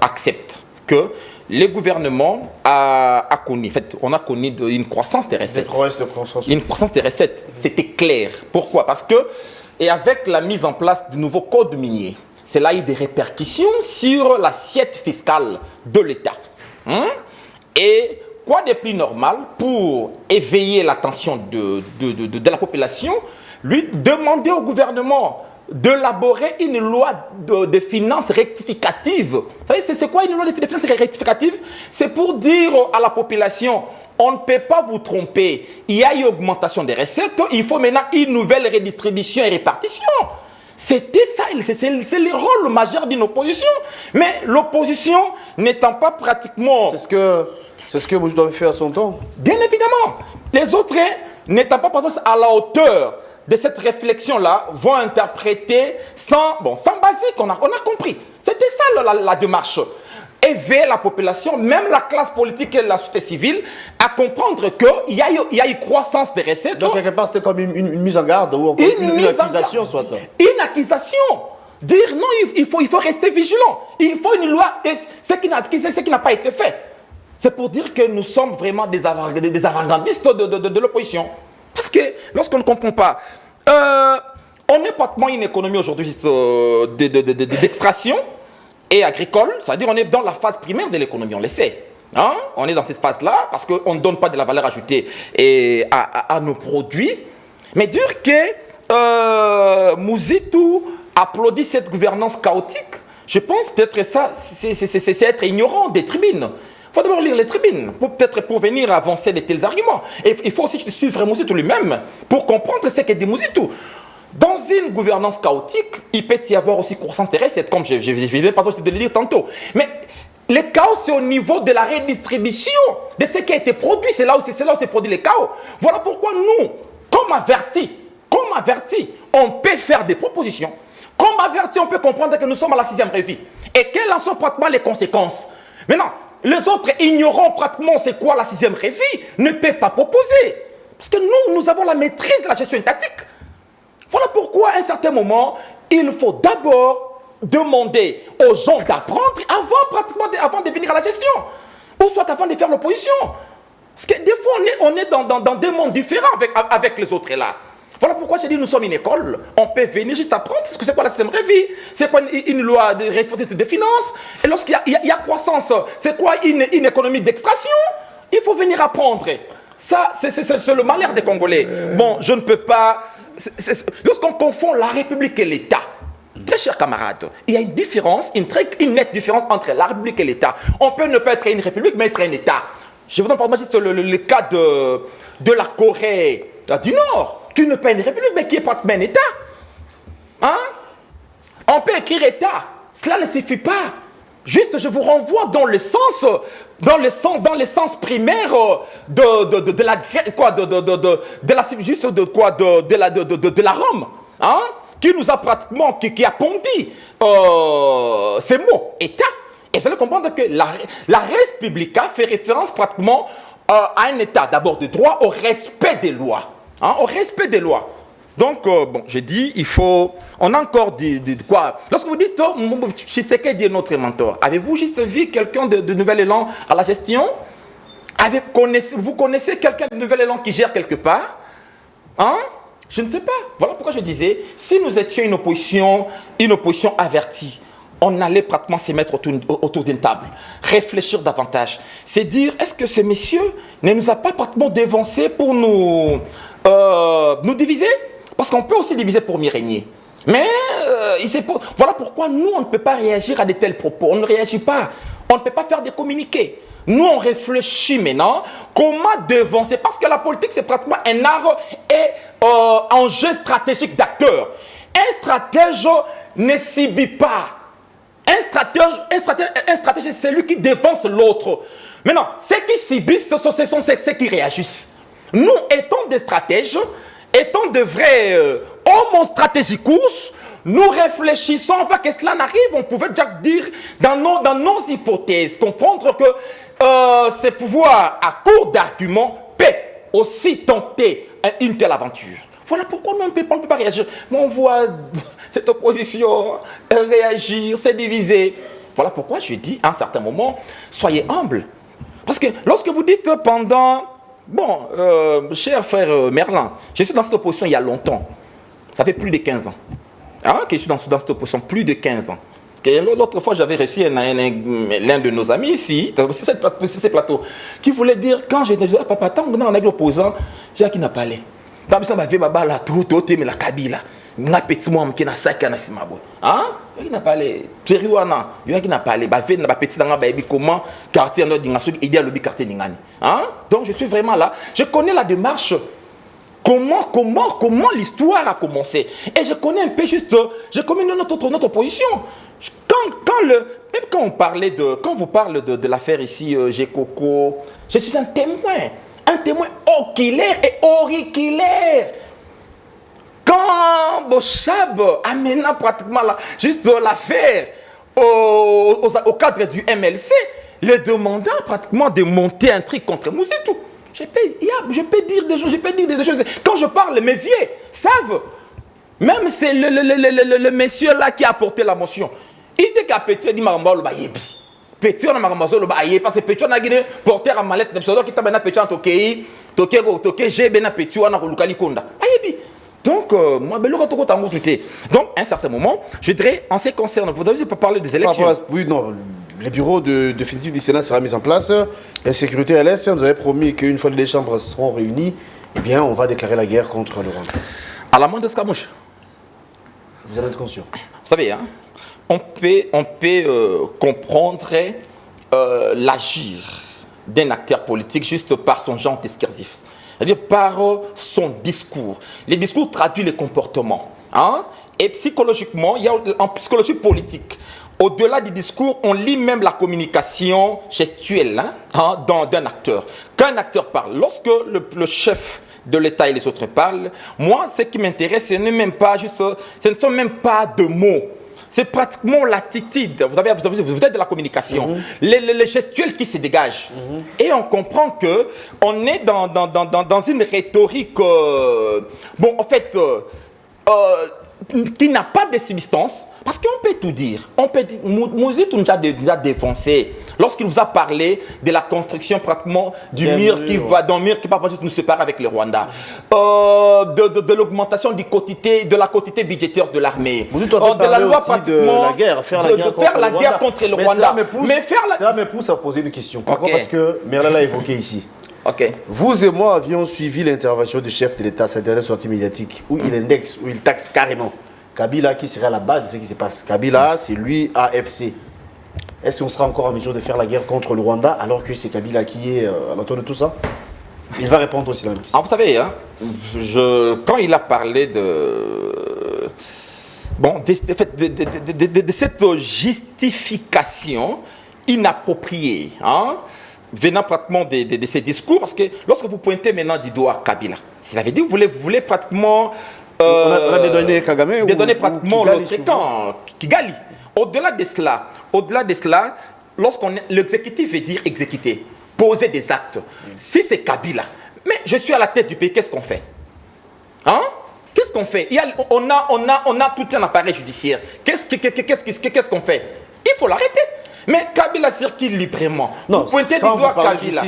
accepte que le gouvernement a connu, en fait, on a connu une croissance des recettes. Une croissance des recettes, c'était clair. Pourquoi? Parce que, et avec la mise en place du nouveau code minier, cela a eu des répercussions sur l'assiette fiscale de l'État. Hein? Et quoi de plus normal pour éveiller l'attention de la population, lui demander au gouvernement d'élaborer une loi de finances rectificative. Vous savez, c'est quoi une loi de finances rectificative? C'est pour dire à la population, on ne peut pas vous tromper. Il y a une augmentation des recettes, il faut maintenant une nouvelle redistribution et répartition. C'était ça, c'est le rôle majeur d'une opposition. Mais l'opposition n'étant pas pratiquement... C'est ce que vous devez faire à son temps. Bien évidemment. Les autres, n'étant pas à la hauteur de cette réflexion-là, vont interpréter sans basique. On a compris. C'était ça la démarche. Éveiller la population, même la classe politique et la société civile, à comprendre qu'il y a une croissance des recettes. Donc, quelque part, c'était comme une mise en garde ou encore une accusation, soit. Une accusation. Dire non, il faut rester vigilant. Il faut une loi. Et ce qui n'a pas été fait. C'est pour dire que nous sommes vraiment des avant-gardistes de l'opposition. Parce que lorsqu'on ne comprend pas, on est pratiquement une économie aujourd'hui d'extraction et agricole, c'est-à-dire on est dans la phase primaire de l'économie, on le sait. Hein? On est dans cette phase-là parce qu'on ne donne pas de la valeur ajoutée à nos produits. Mais dire que Mouzitou applaudit cette gouvernance chaotique, je pense peut-être ça, c'est être ignorant des tribunes. Il faut d'abord lire les tribunes, peut-être pour venir avancer de tels arguments. Et il faut aussi suivre Mouzitou lui-même pour comprendre ce qu'est dit Mouzitou. Dans une gouvernance chaotique, il peut y avoir aussi croissance des recettes, comme je vais pas de le dire tantôt. Mais le chaos, c'est au niveau de la redistribution de ce qui a été produit. C'est là où c'est produit le chaos. Voilà pourquoi nous, comme avertis, on peut faire des propositions. Comme avertis, on peut comprendre que nous sommes à la 6e revue. Et quelles en sont pratiquement les conséquences. Maintenant, les autres, ignorant pratiquement c'est quoi la 6e revue, ne peuvent pas proposer. Parce que nous avons la maîtrise de la gestion étatique. Voilà pourquoi, à un certain moment, il faut d'abord demander aux gens d'apprendre avant de venir à la gestion. Ou soit avant de faire l'opposition. Parce que des fois, on est dans des mondes différents avec les autres là. Voilà pourquoi j'ai dit nous sommes une école. On peut venir juste apprendre ce que c'est quoi la 6e revue, c'est quoi une loi de finances. Et lorsqu'il y a croissance, c'est quoi une économie d'extraction. Il faut venir apprendre. Ça, c'est le malheur des Congolais. Bon, je ne peux pas... Lorsqu'on confond la République et l'État, très chers camarades, il y a une différence, une nette différence entre la République et l'État. On peut ne pas être une République, mais être un État. Je vous en parle juste le cas de la Corée du Nord, qui ne peut pas être une République, mais qui est pratiquement un État. Hein? On peut écrire État, cela ne suffit pas. Juste, je vous renvoie dans le sens primaire de la Rome, hein, qui nous a pratiquement, qui a pondu ces mots, État. Et vous allez comprendre que la res publica fait référence pratiquement à un État, d'abord de droit, au respect des lois, hein, au respect des lois. Donc, bon, j'ai dit, il faut... On a encore dit quoi? Lorsque vous dites, Tshisekedi est notre mentor, avez-vous juste vu quelqu'un de Nouvel Élan à la gestion? Vous connaissez quelqu'un de Nouvel Élan qui gère quelque part? Hein? Je ne sais pas. Voilà pourquoi je disais, si nous étions une opposition avertie, on allait pratiquement se mettre autour d'une table, réfléchir davantage. C'est dire, est-ce que ce monsieur ne nous a pas pratiquement dévancé pour nous diviser? Parce qu'on peut aussi diviser pour mieux régner. Mais voilà pourquoi nous, on ne peut pas réagir à de tels propos. On ne réagit pas. On ne peut pas faire des communiqués. Nous, on réfléchit maintenant comment devancer. Parce que la politique, c'est pratiquement un art et un jeu stratégique d'acteurs. Un stratège ne subit pas. Un stratège, c'est celui qui dévance l'autre. Maintenant, ceux qui subissent, ce sont ceux qui réagissent. Nous, étant des stratèges, étant de vrais hommes stratégicus, nous réfléchissons avant que cela n'arrive. On pouvait déjà dire dans nos hypothèses, comprendre que ces pouvoirs à court d'arguments peuvent aussi tenter une telle aventure. Voilà pourquoi nous, on ne peut pas réagir. Mais on voit cette opposition réagir, se diviser. Voilà pourquoi je dis à un certain moment, soyez humbles. Parce que lorsque vous dites pendant... Bon, cher frère Merlin, je suis dans cette opposition il y a longtemps. Ça fait plus de 15 ans. Que je suis dans cette opposition, plus de 15 ans. Parce que l'autre fois, j'avais reçu l'un de nos amis ici, c'est ces plateaux, qui voulait dire, quand j'ai dit, papa, tant qu'on est l'opposant, j'ai qui n'a pas allé. Tant que je vais là, tout, mais la Kabila. Nga petit moi qui na sac na simabo il n'a pas allé teriwana yo qui n'a pas allé ba ve na petit nga ba comment quartier no dinga so idéal lobby quartier dingani donc je suis vraiment là, je connais la démarche, comment l'histoire a commencé, et je connais un peu juste, je connais notre position. Même quand vous parlez de l'affaire ici Gekoko, je suis un témoin oculaire et auriculaire. Quand Bochab amène pratiquement juste l'affaire au cadre du MLC, les demandant pratiquement de monter un truc contre Mouzitou. Je peux dire des choses. Quand je parle, mes vieux savent. Même c'est le monsieur là qui a porté la motion. Il dit qu'à Petit dit Marambalo Bayebi. Petit on a Marambalo Bayebi parce que Petit on a gagné porter la mallette de pseudo qui t'a maintenant Petit en Tokei, j'ai bien Petit on a Lukali Konda. Bayebi. Donc, moi, donc, à un certain moment, je dirais, en ce qui concerne, vous devez pas parler des élections. Oui, non, le bureau définitif du Sénat sera mis en place. La sécurité à l'Est, vous avez promis qu'une fois les chambres seront réunies, eh bien, on va déclarer la guerre contre le Rwanda. À la main de Scamouche. Vous allez être conscient. Vous savez, on peut comprendre l'agir d'un acteur politique juste par son genre discursif. C'est-à-dire par son discours. Les discours traduisent les comportements. Et psychologiquement, il y a en psychologie politique, au-delà du discours, on lit même la communication gestuelle d'un acteur. Quand un acteur parle, lorsque le chef de l'État et les autres parlent, moi, ce qui m'intéresse, ce ne sont même pas de mots. C'est pratiquement l'attitude. Vous êtes de la communication. Les gestuels qui se dégagent. Et on comprend qu'on est dans une rhétorique, qui n'a pas de substance. Parce qu'on peut tout dire. Mouzit nous a déjà défoncé. Lorsqu'il vous a parlé de la construction pratiquement du mur qui va nous séparer avec le Rwanda, de l'augmentation de la quotité budgétaire de l'armée, de la loi pratiquement de la guerre, faire la guerre contre le Rwanda. Ça me pousse à poser une question. Pourquoi? Parce que Merlin l'a évoqué ici. Vous et moi avions suivi l'intervention du chef de l'État, sa dernière sortie médiatique, où il indexe, où il taxe carrément Kabila, qui serait à la base de ce qui se passe. Kabila, c'est lui, AFC. Est-ce qu'on sera encore en mesure de faire la guerre contre le Rwanda alors que c'est Kabila qui est à l'entour de tout ça? Il va répondre aussi la même question. Vous savez, quand il a parlé de cette justification inappropriée, venant pratiquement de ces discours, parce que lorsque vous pointez maintenant du doigt Kabila, ça veut dire que vous voulez pratiquement... on a dédonné Kagame dédonner pratiquement l'autre camp, Kigali. Au-delà de cela, l'exécutif veut dire exécuter, poser des actes. Si c'est Kabila, mais je suis à la tête du pays, qu'est-ce qu'on fait? Qu'est-ce qu'on fait? On a tout un appareil judiciaire. Qu'est-ce qu'on fait? Il faut l'arrêter. Mais Kabila circule librement. Non, vous pointez du doigt Kabila.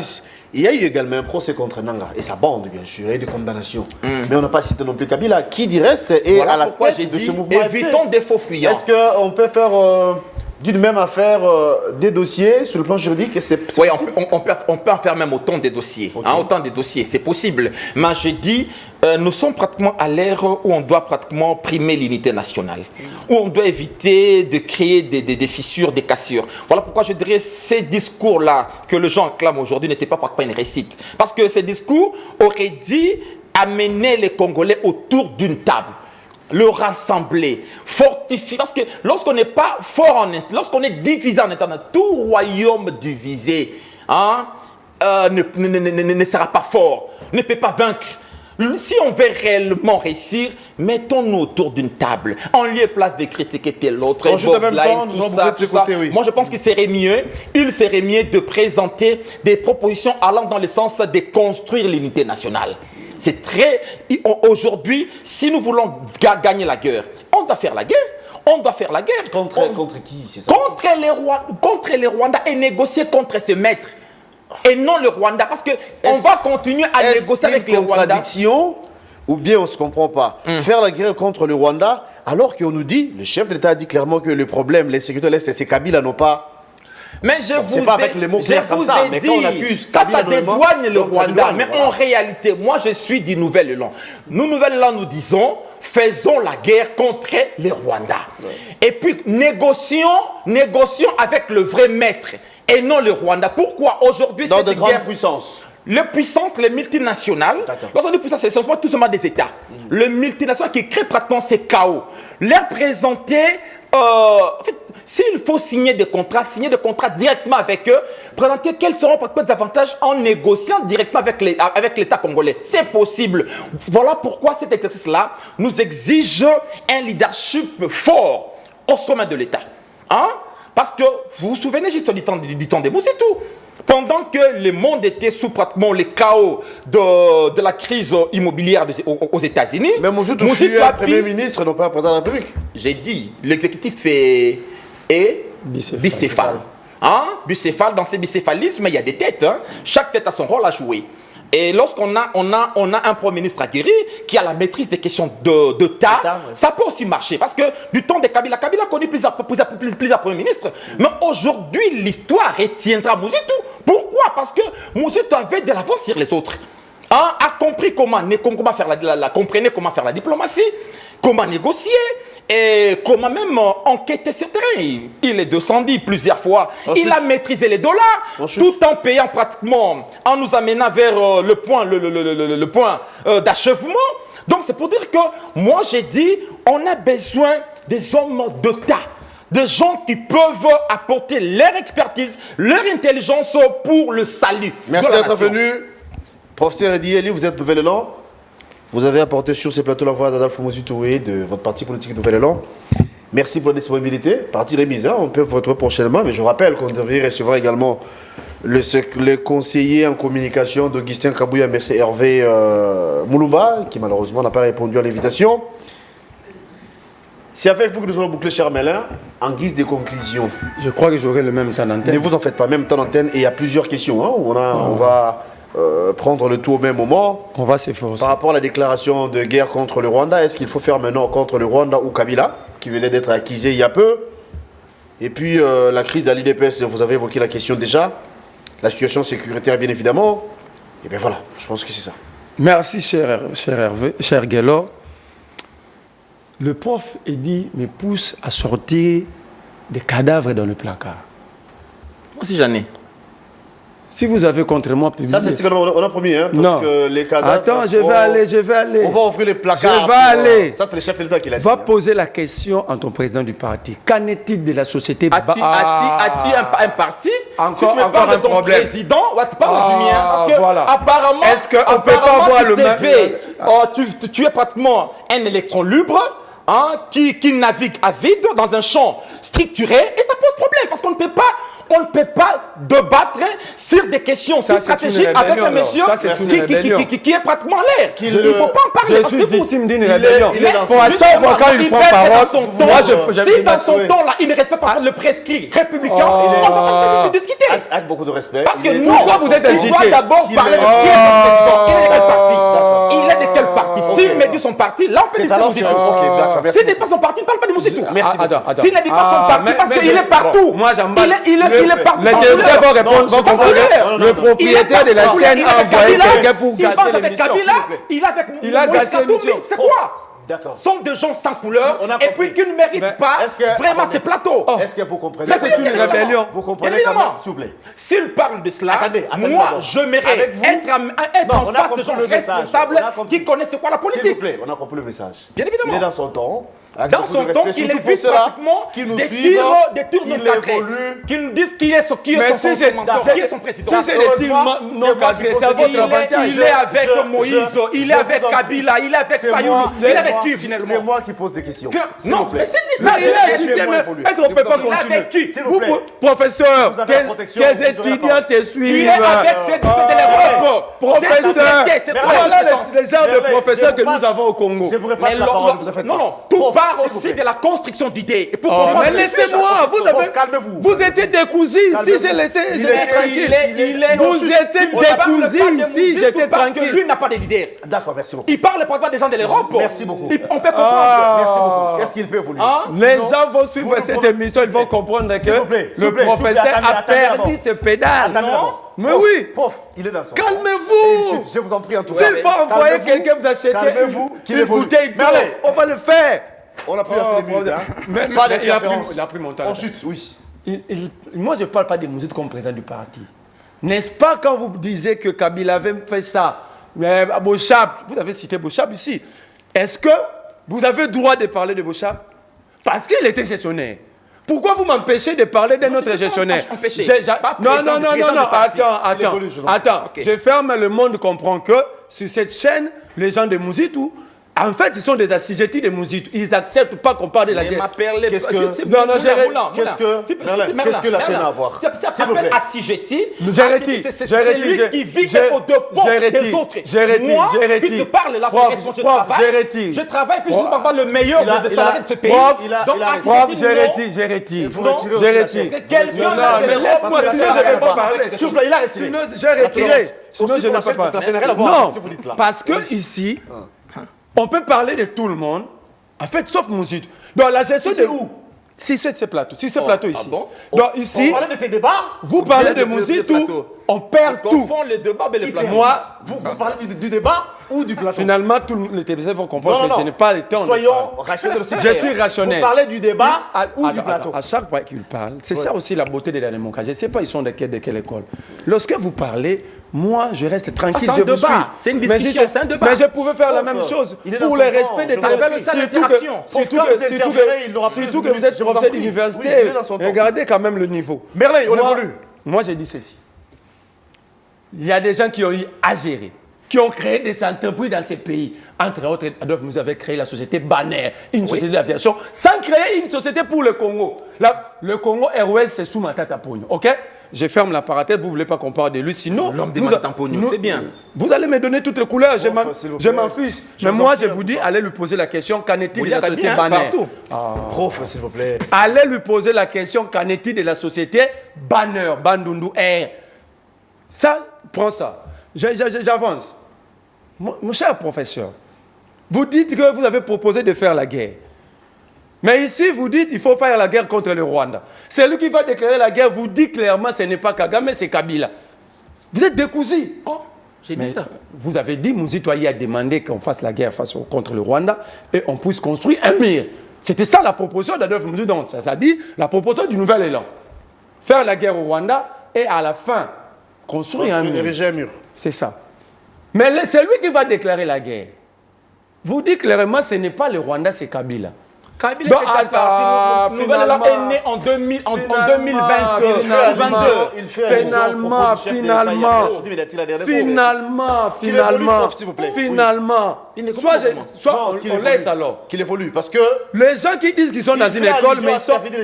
Il y a eu également un procès contre Nanga et sa bande, bien sûr, et des condamnations. Mais on n'a pas cité non plus Kabila, qui du reste est voilà à la pourquoi tête de dit, ce mouvement. évitons des faux fuyants. Est-ce qu'on peut faire d'une même affaire des dossiers sur le plan juridique? Oui, on peut en faire même autant des dossiers. Okay. Hein, autant des dossiers, c'est possible. Mais je dis, nous sommes pratiquement à l'ère où on doit pratiquement primer l'unité nationale. Où on doit éviter de créer des fissures, des cassures. Voilà pourquoi je dirais ces discours-là que les gens clament aujourd'hui n'étaient pas pratiquement une réussite. Parce que ces discours auraient dit amener les Congolais autour d'une table. Le rassembler, fortifier. Parce que lorsqu'on n'est pas fort lorsqu'on est divisé en interne, tout royaume divisé hein, ne sera pas fort, ne peut pas vaincre. Si on veut réellement réussir, mettons-nous autour d'une table, en lieu et place de critiquer tel autre. Moi, je pense qu'il serait mieux, de présenter des propositions allant dans le sens de construire l'unité nationale. C'est très... Aujourd'hui, si nous voulons gagner la guerre, on doit faire la guerre. On doit faire la guerre. Contre qui, c'est ça? Contre les Rwandais et négocier contre ces maîtres. Et non le Rwanda. Parce qu'on va continuer à négocier avec les Rwandais. Contradiction ou bien on ne se comprend pas. Faire la guerre contre le Rwanda, alors qu'on nous dit, le chef de l'État a dit clairement que le problème, les sécurités de l'Est, c'est Kabila n'ont pas... Mais je vous ai, pas avec les mots clairs comme ça, mais quand on accuse ça Kabila dédouane le Rwanda. Mais voilà. En réalité, moi je suis du Nouvel Élan. Nous, Nouvel Élan, nous disons, faisons la guerre contre les Rwandais. Ouais. Et puis négocions avec le vrai maître et non le Rwanda. Pourquoi aujourd'hui cette de guerre... grandes puissances. Les puissances, les multinationales, lorsqu'on dit puissance, c'est tout simplement des États. Les multinationales qui créent pratiquement ces chaos. Leur présenter, en fait, s'il faut signer des contrats directement avec eux, présenter quels seront pratiquement les avantages en négociant directement avec l'État congolais. C'est possible. Voilà pourquoi cet exercice-là nous exige un leadership fort au sommet de l'État. Hein? Parce que vous vous souvenez juste du temps des mots, c'est tout. Pendant que le monde était sous pratiquement les chaos de la crise immobilière aux États-Unis. Mais Moussetou fut un Premier ministre, non pas un président de la République. J'ai dit, l'exécutif est bicéphale. Hein? Bicéphale, dans ces bicéphalismes, il y a des têtes. Hein? Chaque tête a son rôle à jouer. Et lorsqu'on a un Premier ministre aguerri qui a la maîtrise des questions d'État, ça peut aussi marcher. Parce que du temps de Kabila a connu plusieurs Premiers ministres. Mais aujourd'hui, l'histoire retiendra Moussetou. Pourquoi? Parce que Moussetou avait de l'avance sur les autres. Hein? A compris comment faire la diplomatie, comment négocier. Et comment même enquêter sur le terrain. Il est descendu plusieurs fois. Ensuite, il a maîtrisé les dollars tout en payant pratiquement, en nous amenant vers le point d'achèvement. Donc c'est pour dire que moi j'ai dit, on a besoin des hommes d'État. Des gens qui peuvent apporter leur expertise, leur intelligence pour le salut. Merci d'être venu. Professeur Edi Eli, vous êtes Nouvel Élan. Vous avez apporté sur ces plateaux la voix d'Adolphe Moussetou de votre parti politique Nouvel Élan. Merci pour la disponibilité. Parti remise, hein, on peut vous retrouver prochainement, mais je rappelle qu'on devrait recevoir également le conseiller en communication d'Augustin Kabouya, M. Hervé Moulumba, qui malheureusement n'a pas répondu à l'invitation. C'est avec vous que nous allons boucler, cher Mélin, en guise de conclusion. Je crois que j'aurai le même temps d'antenne. Ne vous en faites pas, même temps d'antenne, et il y a plusieurs questions. Hein, on va... prendre le tout au même moment. On va s'efforcer. Par rapport à la déclaration de guerre contre le Rwanda, est-ce qu'il faut faire maintenant contre le Rwanda ou Kabila, qui venait d'être accusé il y a peu? Et puis la crise de l'IDPS, vous avez évoqué la question déjà. La situation sécuritaire, bien évidemment. Et bien voilà, je pense que c'est ça. Merci, cher Hervé, cher Guélo. Le prof Edi me pousse à sortir des cadavres dans le placard. Moi aussi j'en ai. Si vous avez contre moi publié... Ça, c'est ce qu'on a promis, hein, parce non. que les cadavres... Attends, je vais aller. On va offrir les placards. Je vais aller. Ça, c'est le chef de l'État qui l'a dit. Va poser la question à ton président du parti. Qu'en est-il de la société... As-tu un parti? Encore un problème. Président, tu parles du mien. Parce que, voilà. apparemment... Est-ce qu'on peut pas avoir le même... Tu es pratiquement un électron libre, hein, qui navigue à vide dans un champ structuré, et ça pose problème, parce qu'on ne peut pas... on ne peut pas débattre sur des questions si stratégiques avec un monsieur qui est pratiquement en l'air. Il ne faut pas en parler. Je suis victime d'une rébellion. Pour à chaque fois quand il prend parole, si dans son ton là, il ne respecte pas le prescrit républicain, on ne va pas discuter. Avec beaucoup de respect. Parce que pourquoi vous êtes agité? On doit d'abord parler de qui est le président. Il est de quel parti? S'il me dit son parti, là on peut discuter Mouzitou. S'il n'est pas son parti, il ne parle pas de Mouzitou. S'il ne dit pas son parti, parce qu'il est partout. Moi j'emballe. Il est partout. Les députés vont répondre. Vous comprenez? Le propriétaire de la chaîne a envoyé quelqu'un pour gâcher l'émission. Il a gâché l'émission. C'est quoi? D'accord. Sont des gens sans couleur et puis qui ne méritent pas vraiment ces plateaux. Est-ce que vous comprenez? Ça, c'est une rébellion. Vous comprenez quand même, s'il vous plaît. S'il parle de cela, Attendez, moi, je mérite être en face de gens responsables qui connaissent quoi la politique. S'il vous plaît, on a compris le message. Bien évidemment. Il est dans son ton. Dans son temps, il évite pratiquement des tirs non cadrés. Qui nous disent qui est son président. Si j'ai des tirs non cadrés, c'est à votre avantage. Il est avec Moïse, il est avec Kabila, il est avec Fayoulou, il est avec qui finalement? C'est moi qui pose des questions. Non, mais c'est il est agité, mais est-ce qu'on ne peut pas continuer? Vous, professeur, quels étudiants te suivent? Tu es avec ces de l'Europe. Professeur, voilà les genres de professeurs que nous avons au Congo. Je vous repasse la parole, vous faites non, tout part aussi de la construction d'idées. Mais laissez-moi, calmez-vous. Vous étiez décousu ici, j'ai laissé, j'étais tranquille. Vous étiez décousu ici, j'étais tranquille. Lui n'a pas de leader. D'accord, merci beaucoup. Il parle pas des gens de l'Europe. Merci beaucoup. On peut comprendre. Merci beaucoup. Est-ce qu'il peut évoluer? Les gens vont suivre cette émission, ils vont comprendre que le professeur a perdu ses pédales. Mais oui. Prof, il est dans son. Calmez-vous. Je vous en prie en tout cas. S'il faut envoyer quelqu'un vous acheter une bouteille d'eau, on va le faire. On a pris assez de minutes. Pas d'interférence. Il a pris mon temps. On chute, oui. Moi, je ne parle pas de Mouzitou comme président du parti. N'est-ce pas quand vous disiez que Kabila avait fait ça? Mais Bochab, vous avez cité Bochab ici. Est-ce que vous avez le droit de parler de Bochab? Parce qu'il était gestionnaire. Pourquoi vous m'empêchez de parler d'un autre gestionnaire? Non, attends. Je ferme, le monde comprend que sur cette chaîne, les gens de Mouzitou, en fait, ils sont des assujettis de Mouzitou. Ils n'acceptent pas qu'on parle de la chaîne. Qu'est-ce que la chaîne a à voir? Ça s'appelle assujetti. C'est lui qui vit au dépens des autres. Moi, qui te parle là, c'est responsable. Je travaille puis je ne pas le meilleur des salariés de ce pays. Donc, j'ai retiré. Laisse-moi, sinon je ne vais pas parler. S'il vous plaît, il a retiré. Sinon, j'ai retiré. Sinon, je ne vais pas parler. Non, parce que ici, on peut parler de tout le monde, en fait, sauf Mouzitou. Donc, la gestion de où? Si c'est ce plateau, ici. Bon? Donc, ici, on parlait de ces débats. Vous parlez de Mouzitou, on perd tout. On confond les débats et les plateaux. Moi, vous parlez du débat ou du plateau? Finalement, tous les téléviseurs vont comprendre que je n'ai pas le temps. Soyons rationnels aussi. Je suis rationnel. Vous parlez du débat ou du plateau? À chaque fois qu'ils parlent, c'est ça aussi la beauté de la démocratie. Je ne sais pas, ils sont de quelle école. Lorsque vous parlez, moi, je reste tranquille, je vous suis. C'est une discussion, c'est un débat. Mais je pouvais faire la même chose pour le respect des télévisions. Surtout que vous êtes professeur d'université. Regardez quand même le niveau. Merlin, on évolue. Moi, j'ai dit ceci. Il y a des gens qui ont eu à gérer, qui ont créé des entreprises dans ces pays. Entre autres, Adolphe, vous avez créé la société Banner, une société d'aviation, sans créer une société pour le Congo. Là, le Congo Airways, c'est sous ma tête à pognon, ok? Je ferme la parenthèse, vous ne voulez pas qu'on parle de lui, sinon... L'homme des matins pognon, c'est bien. Vous allez me donner toutes les couleurs, je m'en fiche. Mais moi, je vous dis, allez lui poser la question, qu'en est-il de la société Banner? Prof, s'il vous plaît. Allez lui poser la question, qu'en est-il de la société Banner, Bandundu Air? Ça, prends ça. J'avance. Mon cher professeur, vous dites que vous avez proposé de faire la guerre. Mais ici, vous dites qu'il faut faire la guerre contre le Rwanda. Celui qui va déclarer la guerre vous dit clairement que ce n'est pas Kagame, c'est Kabila. Vous êtes décousu. J'ai dit ça. Vous avez dit, Mouzitou a demandé qu'on fasse la guerre contre le Rwanda et on puisse construire un mur. C'était ça la proposition d'Adolphe Mouzitou. Ça dit la proposition du nouvel élan. Faire la guerre au Rwanda et à la fin, construire un mur. C'est ça. Mais c'est lui qui va déclarer la guerre. Vous dites clairement que ce n'est pas le Rwanda, c'est Kabila. Kabila Donc, était parti. Nouvelle élan est né en 2022. Finalement, soit on laisse alors. Qu'il évolue, parce que Les gens qui disent qu'ils sont dans une école, mais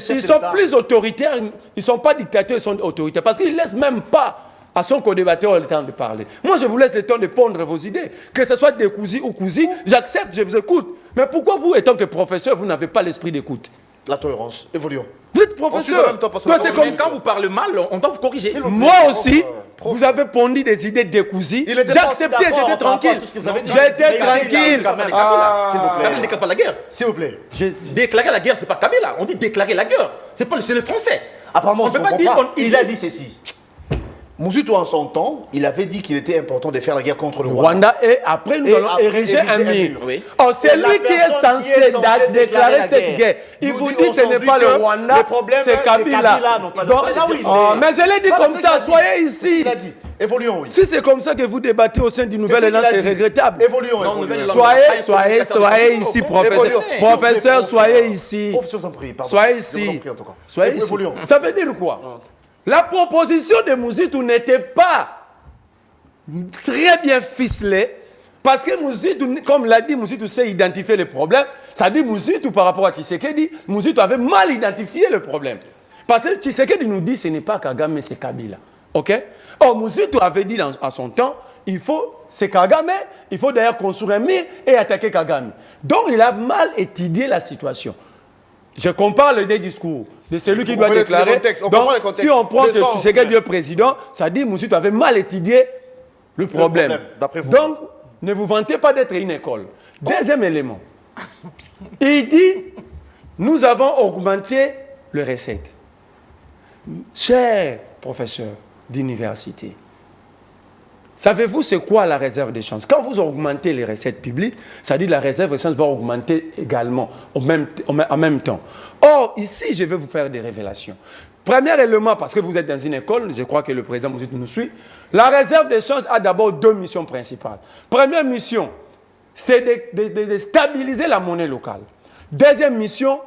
ils sont plus autoritaires, ils ne sont pas dictateurs, ils sont autoritaires, parce qu'ils ne laissent même pas à son co-débatteur le temps de parler. Moi, je vous laisse le temps de pondre vos idées. Que ce soit des cousins ou cousines, j'accepte, je vous écoute. Mais pourquoi vous, étant que professeur, vous n'avez pas l'esprit d'écoute? la tolérance, évoluons. Vous êtes professeur. C'est comme quand vous parlez mal, on doit vous corriger. Moi aussi, vous avez pondu des idées de cousins. J'ai accepté, j'étais tranquille. J'étais tranquille. Kabila déclare pas la guerre. S'il vous plaît. Déclarer la guerre, c'est pas Kabila. On dit déclarer la guerre. C'est le français. Apparemment, on peut pas dire. Il a dit ceci. Moussuto, en son temps, il avait dit qu'il était important de faire la guerre contre le Rwanda. Et après, nous allons ériger un mur. Oui. Oh, c'est lui qui est censé déclarer cette guerre. Il vous dit que ce n'est pas le Rwanda, c'est Kabila. Mais je l'ai dit comme ça, soyez ici. Il a dit. Évoluons, oui. Si c'est comme ça que vous débattez au sein du Nouvel Élan, c'est regrettable. Évoluons. Soyez ici, professeur. Professeur, soyez ici. Soyez ici. Soyez ici. Ça veut dire quoi? La proposition de Moussuto n'était pas très bien ficelée parce que Moussuto, comme l'a dit, Moussuto sait identifier les problèmes. Ça dit Moussuto par rapport à Tshisekedi, Moussuto avait mal identifié le problème. Parce que Tshisekedi nous dit que ce n'est pas Kagame, mais c'est Kabila. Ok? Or, Moussuto avait dit à son temps, c'est Kagame, il faut d'ailleurs construire un mur et attaquer Kagame. Donc, il a mal étudié la situation. Je compare les deux discours de celui qui doit déclarer. Donc, si on prend que Tshisekedi est président, ça dit que Moussuto avait mal étudié le problème. Donc, ne vous vantez pas d'être une école. Deuxième élément. Il dit, nous avons augmenté les recettes. Chers professeurs d'université, savez-vous c'est quoi la réserve des chances? Quand vous augmentez les recettes publiques, ça dit que la réserve des chances va augmenter également en même temps. Or, ici, je vais vous faire des révélations. Premier élément, parce que vous êtes dans une école, je crois que le président Moussuto nous suit, la réserve des chances a d'abord deux missions principales. Première mission, c'est de stabiliser la monnaie locale. Deuxième mission,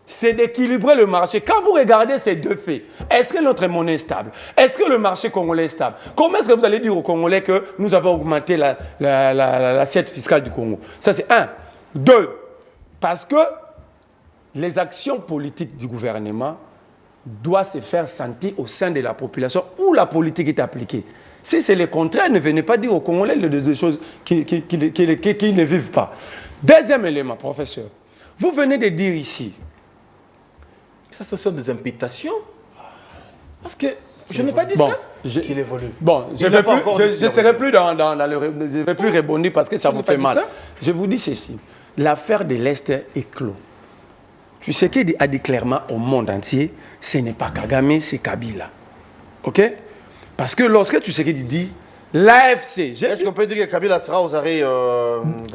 c'est d'équilibrer le marché. Quand vous regardez ces deux faits, est-ce que notre monnaie est stable? Est-ce que le marché congolais est stable? Comment est-ce que vous allez dire aux Congolais que nous avons augmenté l'assiette fiscale du Congo? Ça, c'est un. Deux, parce que les actions politiques du gouvernement doivent se faire sentir au sein de la population où la politique est appliquée. Si c'est le contraire, ne venez pas dire aux Congolais des choses qui ne vivent pas. Deuxième élément, professeur. Vous venez de dire ici, ça, ce sont des imputations. Parce que je n'ai pas dit ça. Qu'il évolue. Bon, je ne serai plus je vais plus rebondir parce que ça vous fait mal. Je vous dis ceci. L'affaire de l'Est est clos. Tshisekedi a dit clairement au monde entier, ce n'est pas Kagame, c'est Kabila. OK? Parce que lorsque Tshisekedi dit l'AFC... Est-ce qu'on peut dire que Kabila sera aux arrêts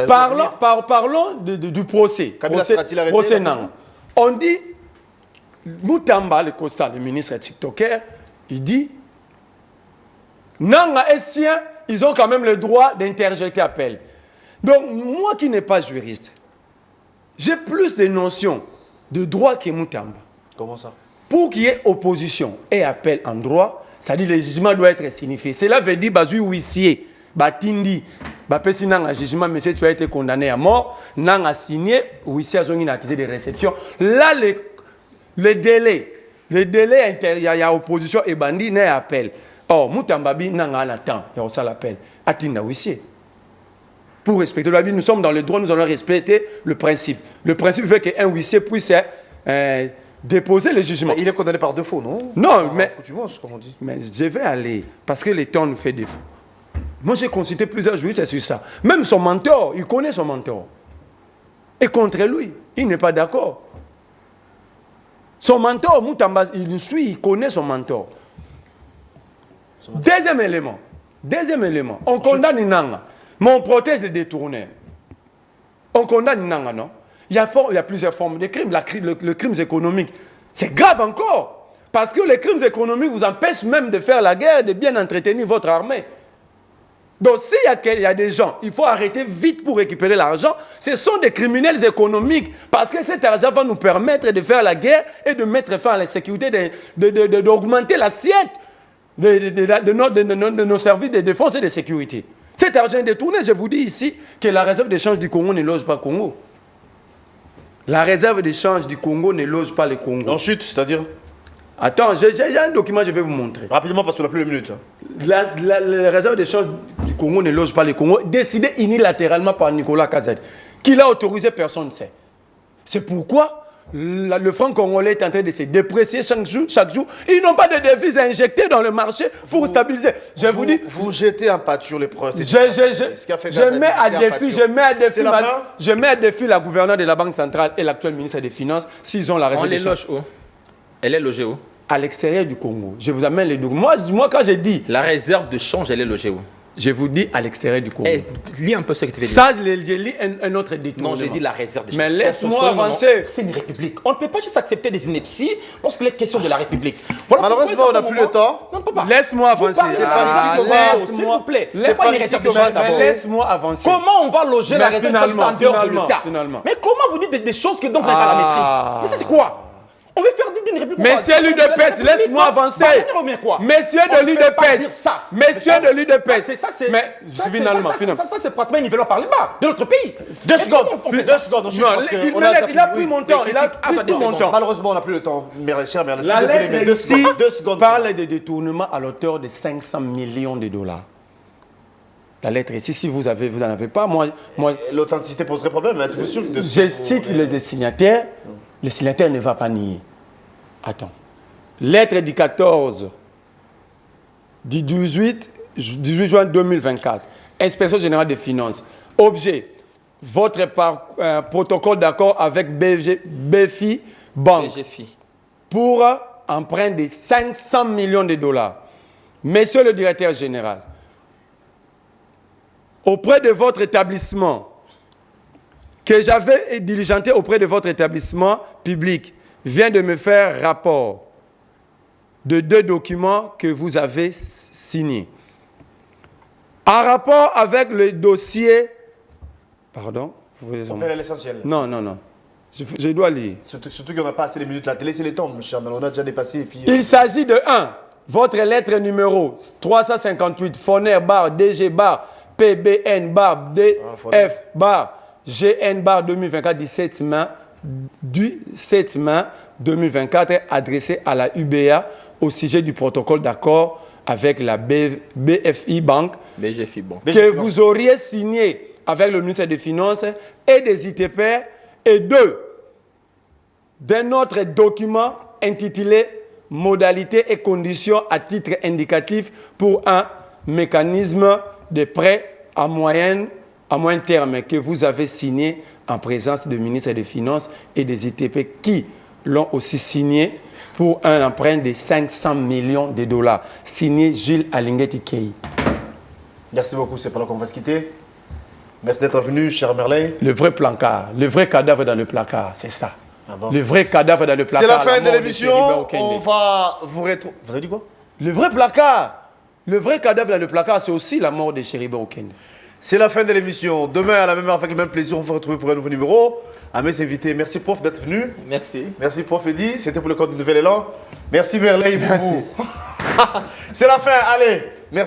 Parlons du procès. Kabila sera-t-il arrêté? Procès non. On dit... Moutamba, le constat, le ministre TikToker, il dit Nanga et Sien, ils ont quand même le droit d'interjeter appel. Donc, moi qui n'ai pas juriste, j'ai plus de notions de droit que Moutamba. Comment ça? Pour qu'il y ait opposition et appel en droit, ça dit que le jugement doit être signifié. Cela veut dire que huissier, Batindi, Bapesi Nanga jugement, monsieur, tu as été condamné à mort, Nanga signé, huissier a une accusé de réception. Là, le délai il y a opposition et bandit n'est appel. Or, Moutambabi n'a pas attend, il y a ça l'appel. Atina huissier. Pour respecter le nous sommes dans le droit, nous allons respecter le principe. Le principe veut qu'un huissier puisse déposer le jugement. Mais il est condamné par défaut, non? Non, mais comme on dit. Mais je vais aller, parce que le temps nous fait défaut. Moi, j'ai consulté plusieurs juristes sur ça. Même son mentor, il connaît son mentor. Et contre lui, il n'est pas d'accord. Son mentor, Moutamba, il suit, il connaît son mentor. Deuxième élément, on condamne Nanga, mais on protège les détourneurs. On condamne Nanga, non? Il y a plusieurs formes de crimes. Le crime économique, c'est grave encore. Parce que les crimes économiques vous empêchent même de faire la guerre, de bien entretenir votre armée. Donc s'il y a des gens, il faut arrêter vite pour récupérer l'argent. Ce sont des criminels économiques parce que cet argent va nous permettre de faire la guerre et de mettre fin à l'insécurité, d'augmenter l'assiette de nos services de défense et de sécurité. Cet argent est détourné. Je vous dis ici que la réserve d'échange du Congo ne loge pas le Congo. La réserve d'échange du Congo ne loge pas le Congo. En chute, c'est-à-dire? Attends, j'ai un document, je vais vous montrer. Rapidement, parce qu'on n'a plus de minutes. La réserve d'échange du Congo ne loge pas le Congo, décidée unilatéralement par Nicolas Kazadi. Qui l'a autorisé, personne ne sait. C'est pourquoi le franc congolais est en train de se déprécier chaque jour. Ils n'ont pas de devises injectées dans le marché pour stabiliser. Vous dis, vous jetez un pas sur les preuves. Je mets à défi la gouverneure de la Banque centrale et l'actuel ministre des Finances s'ils ont la réserve d'échange. Elle est logée où? À l'extérieur du Congo. Je vous amène les documents. Moi, quand j'ai dit... La réserve de change, elle est logée où? Je vous dis à l'extérieur du Congo. Lis un peu ce que tu veux dire. Ça, je lis un autre détournement. Non, j'ai dit la réserve de change. Mais laisse-moi avancer. C'est une république. On ne peut pas juste accepter des inepties lorsqu'il est question de la république. Voilà. Malheureusement, on n'a plus le temps. Non, on ne peut pas. Laisse-moi avancer. S'il vous plaît. C'est pas une réserve de change d'abord. Laisse-moi avancer. Comment on va loger la réserve de change en dehors de l'État? Mais comment vous dites des choses que donc vous n'avez pas la maîtrise? Mais ça, c'est quoi? On veut faire d'une république. Messieurs l'UDPS, laisse-moi avancer. Messieurs de l'UDPS. Messieurs de l'UDPS. Mais finalement. Ça, c'est pratiquement un nivellement par les bas de notre pays. 2 secondes. 2 secondes. Il a pris mon temps. Il a pris tout mon temps. Malheureusement, on n'a plus le temps. Merci. La lettre ici parle de détournement à l'auteur de 500 millions de dollars. La lettre ici, si vous n'en avez pas, moi l'authenticité poserait problème. Êtes-vous sûr que je cite le signataire. Le signataire ne va pas nier. Attends. Lettre du 14, du 18 juin 2024. Inspection générale des finances. Objet. Votre protocole d'accord avec BFI Bank. Pour emprunt de 500 millions de dollars. Monsieur le directeur général, auprès de votre établissement, que j'avais diligenté auprès de votre établissement public, vient de me faire rapport de 2 documents que vous avez signés. En rapport avec le dossier... Pardon? On fait l'essentiel. Non. Je dois lire. Surtout qu'on n'a pas assez de minutes. La télé, c'est les temps, mon cher. On a déjà dépassé. Et puis, Il s'agit de 1. Votre lettre numéro 358, Foner bar DG bar PBN bar DF bar GN bar 2024 du 7 mai 2024 adressé à la UBA au sujet du protocole d'accord avec la BFI Bank que vous auriez signé avec le ministère des Finances et des ITP et 2 d'un autre document intitulé Modalités et conditions à titre indicatif pour un mécanisme de prêt à moyen terme que vous avez signé en présence du ministre des Finances et des ITP qui l'ont aussi signé pour un emprunt de 500 millions de dollars. Signé Gilles Alingeti Kei. Merci beaucoup, c'est pas là qu'on va se quitter. Merci d'être venu, cher Merlin. Le vrai placard, le vrai cadavre dans le placard, c'est ça. Ah bon? Le vrai cadavre dans le placard. C'est la fin de l'émission, on va vous retrouver. Vous avez dit quoi? Le vrai placard, le vrai cadavre dans le placard, c'est aussi la mort de Chéribe Okende. C'est la fin de l'émission. Demain, à la même heure, avec le même plaisir, on va vous retrouver pour un nouveau numéro. À mes invités, merci prof d'être venu. Merci. Merci prof Eddy, c'était pour le code du Nouvel Élan. Merci Merlin. Merci. C'est la fin, allez.